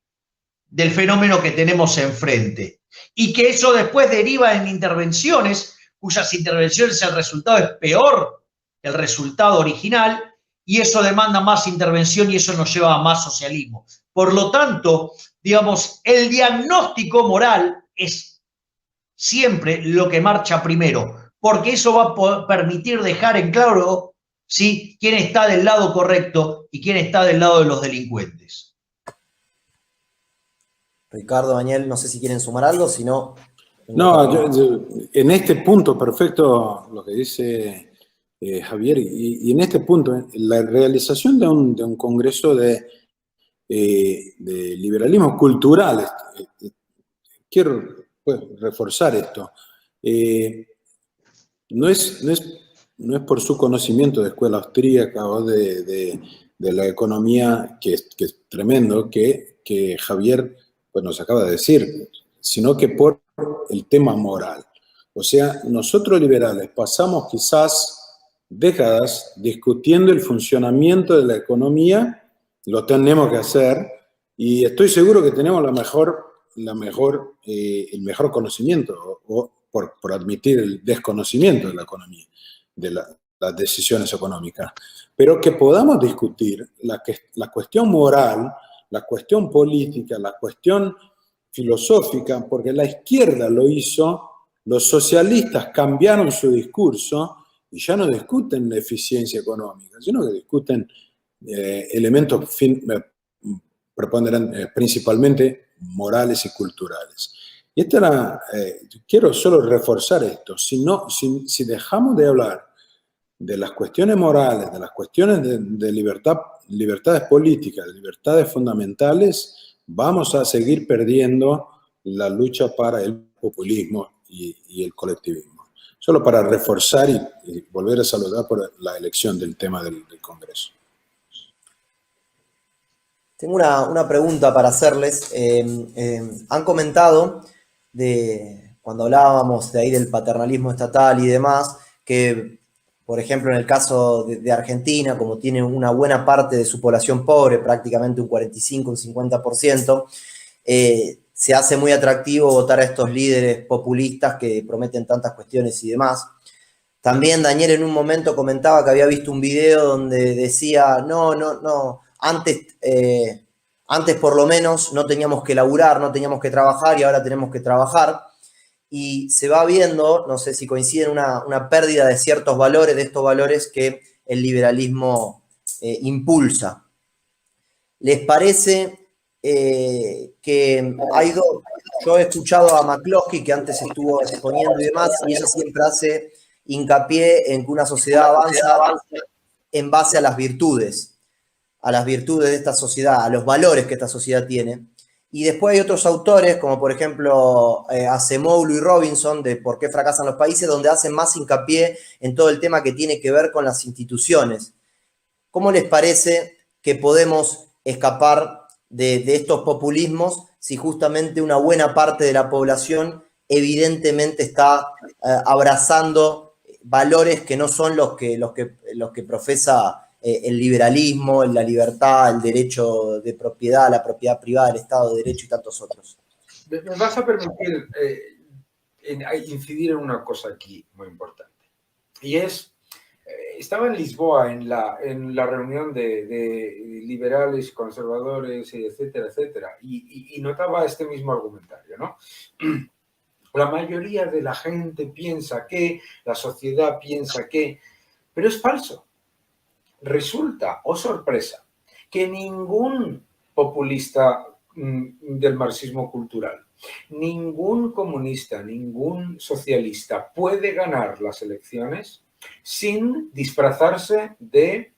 del fenómeno que tenemos enfrente. Y que eso después deriva en intervenciones, cuyas intervenciones el resultado es peor que el resultado original, y eso demanda más intervención y eso nos lleva a más socialismo. Por lo tanto, digamos, el diagnóstico moral es siempre lo que marcha primero, porque eso va a permitir dejar en claro, ¿sí?, quién está del lado correcto y quién está del lado de los delincuentes. Ricardo, Daniel, no sé si quieren sumar algo, si no... No, en este punto perfecto lo que dice Javier, y en este punto, la realización de un congreso de liberalismo cultural, quiero reforzar esto, no es por su conocimiento de escuela austríaca o de la economía, que es tremendo, que Javier pues, nos acaba de decir, sino que por el tema moral. O sea, nosotros liberales pasamos quizás décadas discutiendo el funcionamiento de la economía, lo tenemos que hacer, y estoy seguro que tenemos el mejor conocimiento, o por admitir el desconocimiento de la economía, de las decisiones económicas, pero que podamos discutir la cuestión moral, la cuestión política, la cuestión filosófica, porque la izquierda lo hizo, los socialistas cambiaron su discurso y ya no discuten la eficiencia económica, sino que discuten elementos principalmente morales y culturales. Y quiero solo reforzar esto, si dejamos de hablar de las cuestiones morales, de las cuestiones de libertades políticas, de libertades fundamentales, vamos a seguir perdiendo la lucha para el populismo y el colectivismo. Solo para reforzar y volver a saludar por la elección del tema del Congreso. Tengo una pregunta para hacerles. Han comentado cuando hablábamos de ahí del paternalismo estatal y demás, que, por ejemplo, en el caso de Argentina, como tiene una buena parte de su población pobre, prácticamente un 45, un 50%, se hace muy atractivo votar a estos líderes populistas que prometen tantas cuestiones y demás. También Daniel en un momento comentaba que había visto un video donde decía, no, antes por lo menos no teníamos que laburar, no teníamos que trabajar y ahora tenemos que trabajar. Y se va viendo, no sé si coinciden, una pérdida de ciertos valores, de estos valores que el liberalismo impulsa. ¿Les parece que hay dos? Yo he escuchado a McCloskey, que antes estuvo exponiendo y demás, y ella siempre hace hincapié en que una sociedad avanza en base a las virtudes de esta sociedad, a los valores que esta sociedad tiene. Y después hay otros autores, como por ejemplo Acemoglu y Robinson, de Por qué fracasan los países, donde hacen más hincapié en todo el tema que tiene que ver con las instituciones. ¿Cómo les parece que podemos escapar de estos populismos si justamente una buena parte de la población evidentemente está abrazando valores que no son los que profesa el liberalismo, la libertad, el derecho de propiedad, la propiedad privada, el Estado de Derecho y tantos otros? Me vas a permitir incidir en una cosa aquí muy importante. Y es, estaba en Lisboa en la reunión de liberales, conservadores, etcétera, etcétera, y notaba este mismo argumentario, ¿no? La mayoría de la gente piensa que, la sociedad piensa que, pero es falso. Resulta, oh sorpresa, que ningún populista del marxismo cultural, ningún comunista, ningún socialista puede ganar las elecciones sin disfrazarse de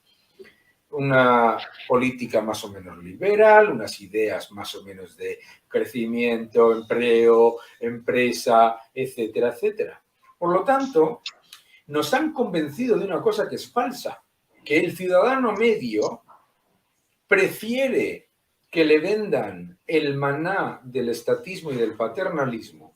una política más o menos liberal, unas ideas más o menos de crecimiento, empleo, empresa, etcétera, etcétera. Por lo tanto, nos han convencido de una cosa que es falsa, que el ciudadano medio prefiere que le vendan el maná del estatismo y del paternalismo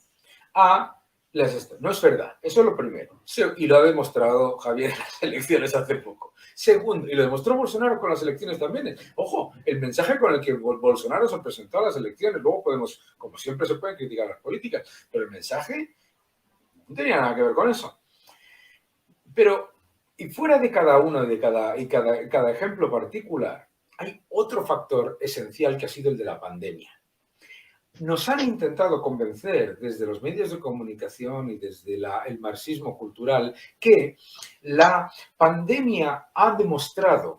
a las... No es verdad, eso es lo primero. Y lo ha demostrado Javier en las elecciones hace poco. Segundo, y lo demostró Bolsonaro con las elecciones también. Ojo, el mensaje con el que Bolsonaro se presentó a las elecciones, luego podemos, como siempre se pueden criticar las políticas, pero el mensaje no tenía nada que ver con eso. Pero, y fuera de cada uno de cada ejemplo particular, hay otro factor esencial que ha sido el de la pandemia. Nos han intentado convencer desde los medios de comunicación y desde el marxismo cultural que la pandemia ha demostrado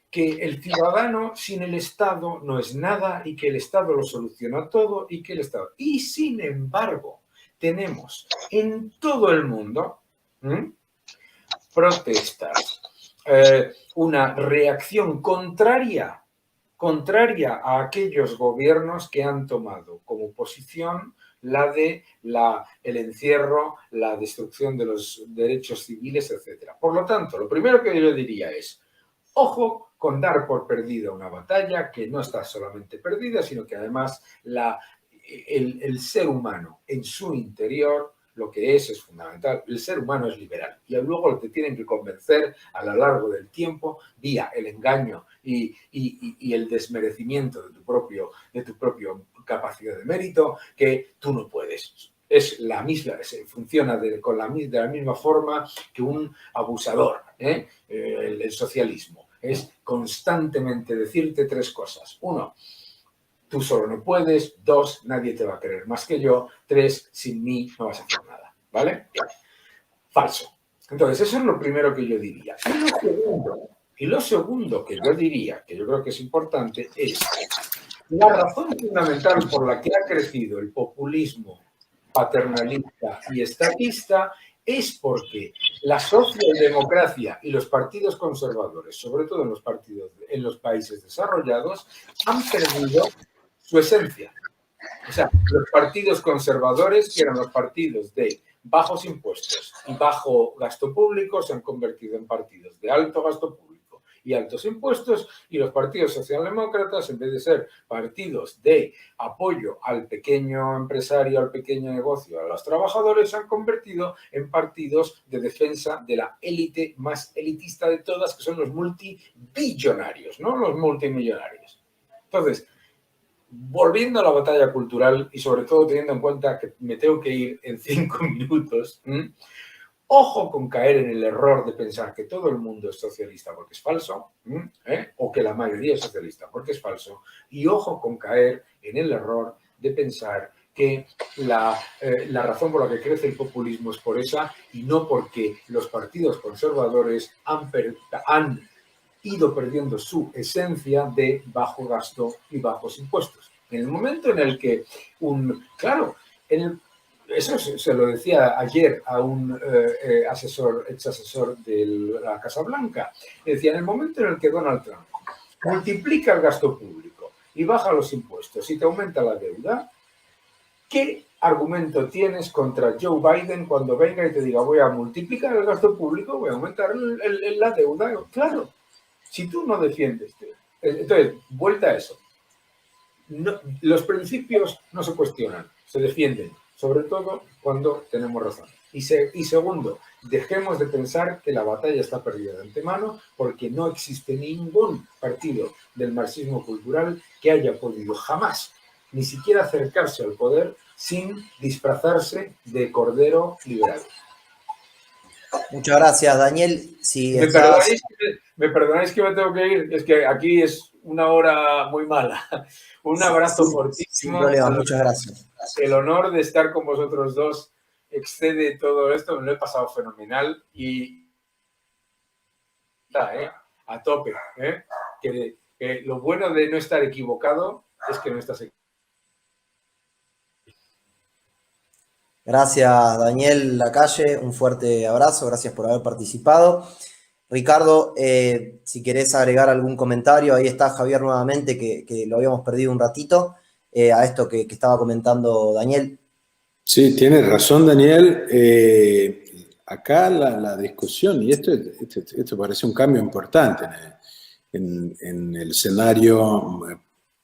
que el ciudadano sin el Estado no es nada y que el Estado lo soluciona todo y que el Estado... Y sin embargo, tenemos en todo el mundo protestas, una reacción contraria a aquellos gobiernos que han tomado como posición la de el encierro, la destrucción de los derechos civiles, etc. Por lo tanto, lo primero que yo diría es, ojo con dar por perdida una batalla que no está solamente perdida, sino que además el ser humano en su interior, lo que es fundamental. El ser humano es liberal y luego te tienen que convencer a lo largo del tiempo vía el engaño y el desmerecimiento de tu propio capacidad de mérito que tú no puedes. Es la misma, funciona de la misma forma que un abusador, el socialismo. Es constantemente decirte tres cosas. Uno, tú solo no puedes. Dos, nadie te va a querer más que yo. Tres, sin mí no vas a hacer nada. ¿Vale? Falso. Entonces, eso es lo primero que yo diría. Y lo segundo que yo diría, que yo creo que es importante, es la razón fundamental por la que ha crecido el populismo paternalista y estatista es porque la socialdemocracia y los partidos conservadores, sobre todo en los países desarrollados, han perdido su esencia. O sea, los partidos conservadores, que eran los partidos de bajos impuestos, y bajo gasto público se han convertido en partidos de alto gasto público y altos impuestos, y los partidos socialdemócratas, en vez de ser partidos de apoyo al pequeño empresario, al pequeño negocio, a los trabajadores, se han convertido en partidos de defensa de la élite más elitista de todas, que son los multibillonarios, ¿no? Los multimillonarios. Entonces, volviendo a la batalla cultural y sobre todo teniendo en cuenta que me tengo que ir en 5 minutos, ojo con caer en el error de pensar que todo el mundo es socialista porque es falso, o que la mayoría es socialista porque es falso, y ojo con caer en el error de pensar que la razón por la que crece el populismo es por esa y no porque los partidos conservadores han ido perdiendo su esencia de bajo gasto y bajos impuestos. En el momento en el que eso se lo decía ayer a un ex asesor de la Casa Blanca, decía, en el momento en el que Donald Trump multiplica el gasto público y baja los impuestos y te aumenta la deuda, ¿qué argumento tienes contra Joe Biden cuando venga y te diga voy a multiplicar el gasto público, voy a aumentar la deuda? Claro, si tú no defiendes. Entonces, vuelta a eso. No, los principios no se cuestionan, se defienden, sobre todo cuando tenemos razón. Y segundo, dejemos de pensar que la batalla está perdida de antemano, porque no existe ningún partido del marxismo cultural que haya podido jamás ni siquiera acercarse al poder sin disfrazarse de cordero liberal. Muchas gracias, Daniel. Si me perdonáis que me tengo que ir, es que aquí es una hora muy mala. Un abrazo fortísimo. Sin problema, muchas gracias. El honor de estar con vosotros dos excede todo esto, me lo he pasado fenomenal y a tope. Que lo bueno de no estar equivocado es que no estás equivocado. Gracias, Daniel Lacalle, un fuerte abrazo, gracias por haber participado. Ricardo, si querés agregar algún comentario, ahí está Javier nuevamente, que lo habíamos perdido un ratito, a esto que estaba comentando Daniel. Sí, tienes razón, Daniel. Acá la discusión, y esto parece un cambio importante en el escenario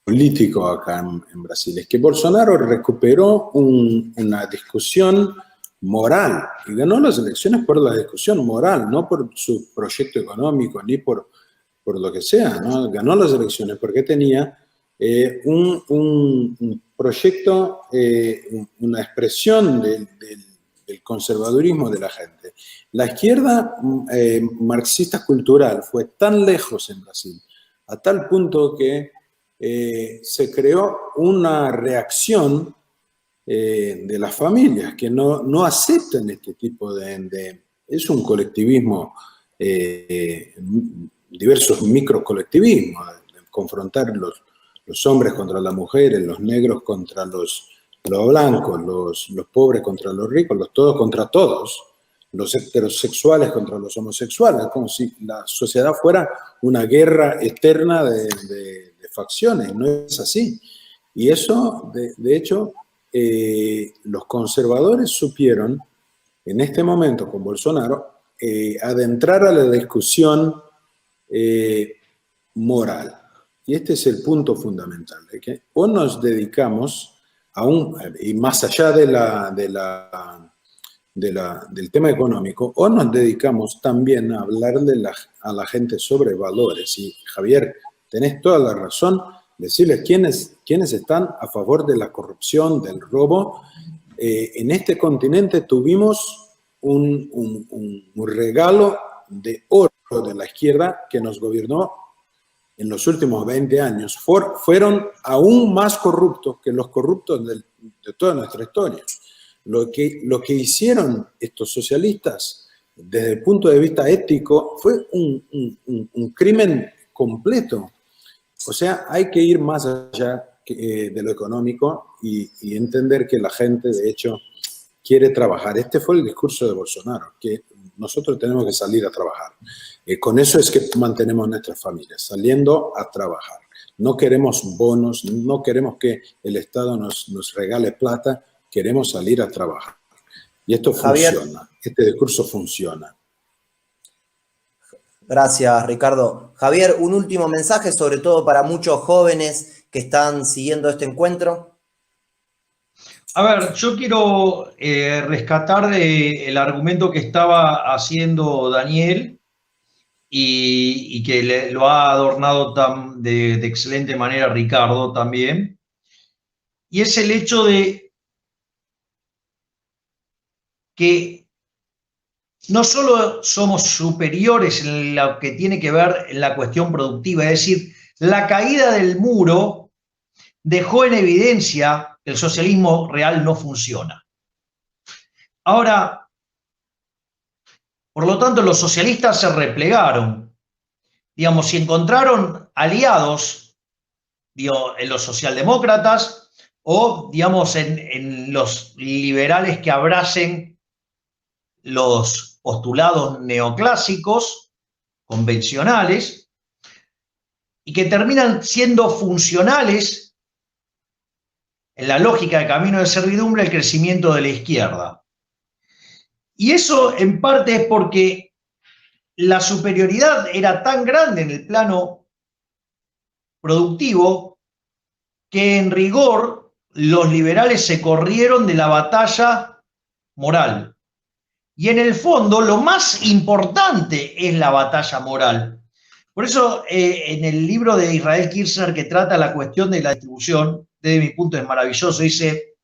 político acá en Brasil, es que Bolsonaro recuperó una discusión moral y ganó las elecciones por la discusión moral, no por su proyecto económico ni por lo que sea, ¿no? Ganó las elecciones porque tenía un proyecto, una expresión del conservadurismo de la gente. La izquierda marxista cultural fue tan lejos en Brasil, a tal punto que se creó una reacción de las familias que no aceptan este tipo es un colectivismo, diversos microcolectivismos, de confrontar los hombres contra las mujeres, los negros contra los blancos, los pobres contra los ricos, todos contra todos, los heterosexuales contra los homosexuales, como si la sociedad fuera una guerra eterna de facciones. No es así. Y eso, de hecho, los conservadores supieron, en este momento con Bolsonaro, adentrar a la discusión moral. Y este es el punto fundamental, de que o nos dedicamos y más allá del tema económico, o nos dedicamos también a hablarle a la gente sobre valores. Y Javier, tenés toda la razón, decirles quiénes están a favor de la corrupción, del robo. En este continente tuvimos un regalo de oro de la izquierda que nos gobernó en los últimos 20 años. Fueron aún más corruptos que los corruptos de toda nuestra historia. Lo que hicieron estos socialistas desde el punto de vista ético fue un crimen completo. O sea, hay que ir más allá de lo económico y entender que la gente, de hecho, quiere trabajar. Este fue el discurso de Bolsonaro, que nosotros tenemos que salir a trabajar. Con eso es que mantenemos nuestras familias, saliendo a trabajar. No queremos bonos, no queremos que el Estado nos regale plata, queremos salir a trabajar. Y esto Javier. funciona, este discurso funciona. Gracias, Ricardo. Javier, un último mensaje, sobre todo para muchos jóvenes que están siguiendo este encuentro. A ver, yo quiero rescatar el argumento que estaba haciendo Daniel y que lo ha adornado de excelente manera Ricardo también. Y es el hecho de que no solo somos superiores en lo que tiene que ver en la cuestión productiva, es decir, la caída del muro dejó en evidencia que el socialismo real no funciona. Ahora, por lo tanto, los socialistas se replegaron, digamos, y encontraron aliados, digo, en los socialdemócratas o, digamos, en los liberales que abracen los postulados neoclásicos, convencionales, y que terminan siendo funcionales en la lógica de camino de servidumbre el crecimiento de la izquierda. Y eso en parte es porque la superioridad era tan grande en el plano productivo que en rigor los liberales se corrieron de la batalla moral. Y en el fondo lo más importante es la batalla moral. Por eso en el libro de Israel Kirzner que trata la cuestión de la distribución, desde mi punto es maravilloso, dice,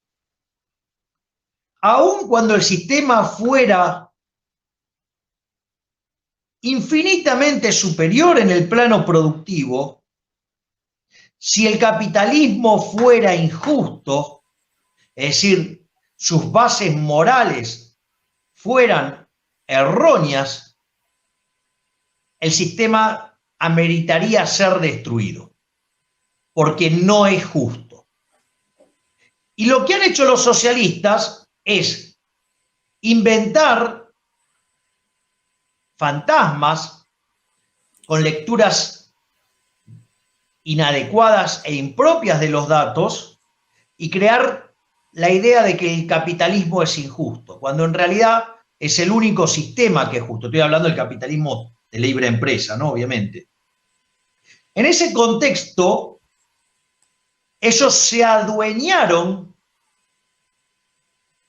aun cuando el sistema fuera infinitamente superior en el plano productivo, si el capitalismo fuera injusto, es decir, sus bases morales fueran erróneas, el sistema ameritaría ser destruido, porque no es justo. Y lo que han hecho los socialistas es inventar fantasmas con lecturas inadecuadas e impropias de los datos y crear la idea de que el capitalismo es injusto, cuando en realidad es el único sistema que es justo. Estoy hablando del capitalismo de libre empresa, ¿no? Obviamente. En ese contexto, ellos se adueñaron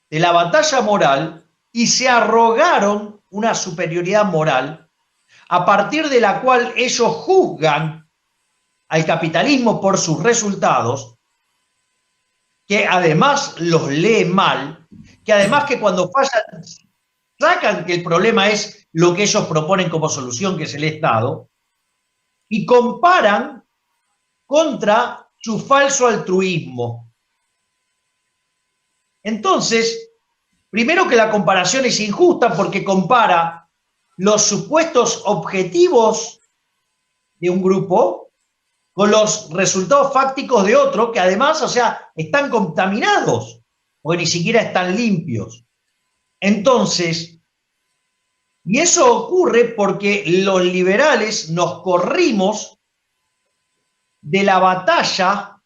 de la batalla moral y se arrogaron una superioridad moral a partir de la cual ellos juzgan al capitalismo por sus resultados, que además los lee mal, que además que cuando fallan sacan que el problema es lo que ellos proponen como solución, que es el Estado, y comparan contra su falso altruismo. Entonces, primero que la comparación es injusta porque compara los supuestos objetivos de un grupo con los resultados fácticos de otro, que además, o sea, están contaminados, porque ni siquiera están limpios. Entonces, y eso ocurre porque los liberales nos corrimos de la batalla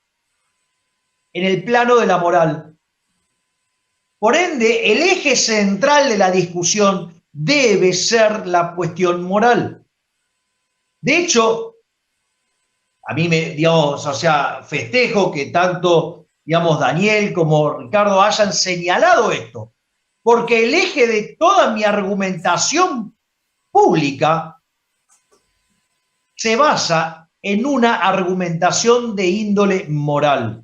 en el plano de la moral. Por ende, el eje central de la discusión debe ser la cuestión moral. De hecho, a mí digamos, o sea, festejo que tanto, digamos, Daniel como Ricardo hayan señalado esto, porque el eje de toda mi argumentación pública se basa en una argumentación de índole moral.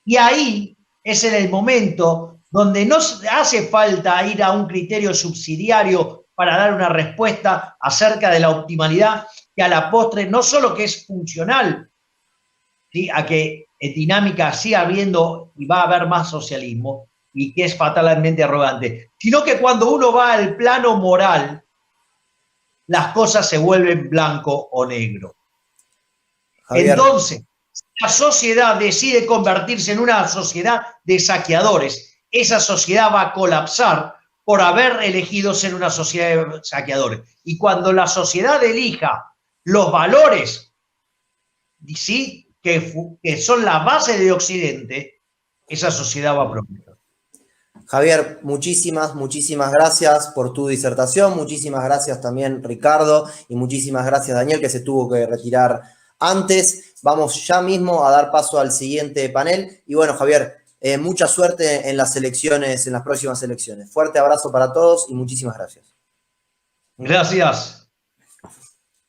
Y ahí es en el momento donde no hace falta ir a un criterio subsidiario para dar una respuesta acerca de la optimalidad, que a la postre no solo que es funcional, ¿sí?, a que en dinámica siga habiendo y va a haber más socialismo, y que es fatalmente arrogante, sino que cuando uno va al plano moral, las cosas se vuelven blanco o negro. Javier. Entonces, la sociedad decide convertirse en una sociedad de saqueadores. Esa sociedad va a colapsar por haber elegido ser una sociedad de saqueadores. Y cuando la sociedad elija los valores, ¿sí?, que son la base de Occidente, esa sociedad va a prosperar. Javier, muchísimas gracias por tu disertación, muchísimas gracias también Ricardo y muchísimas gracias Daniel, que se tuvo que retirar antes. Vamos ya mismo a dar paso al siguiente panel y bueno, Javier, mucha suerte en las elecciones, en las próximas elecciones. Fuerte abrazo para todos y muchísimas gracias. Gracias.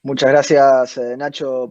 Muchas gracias, Nacho.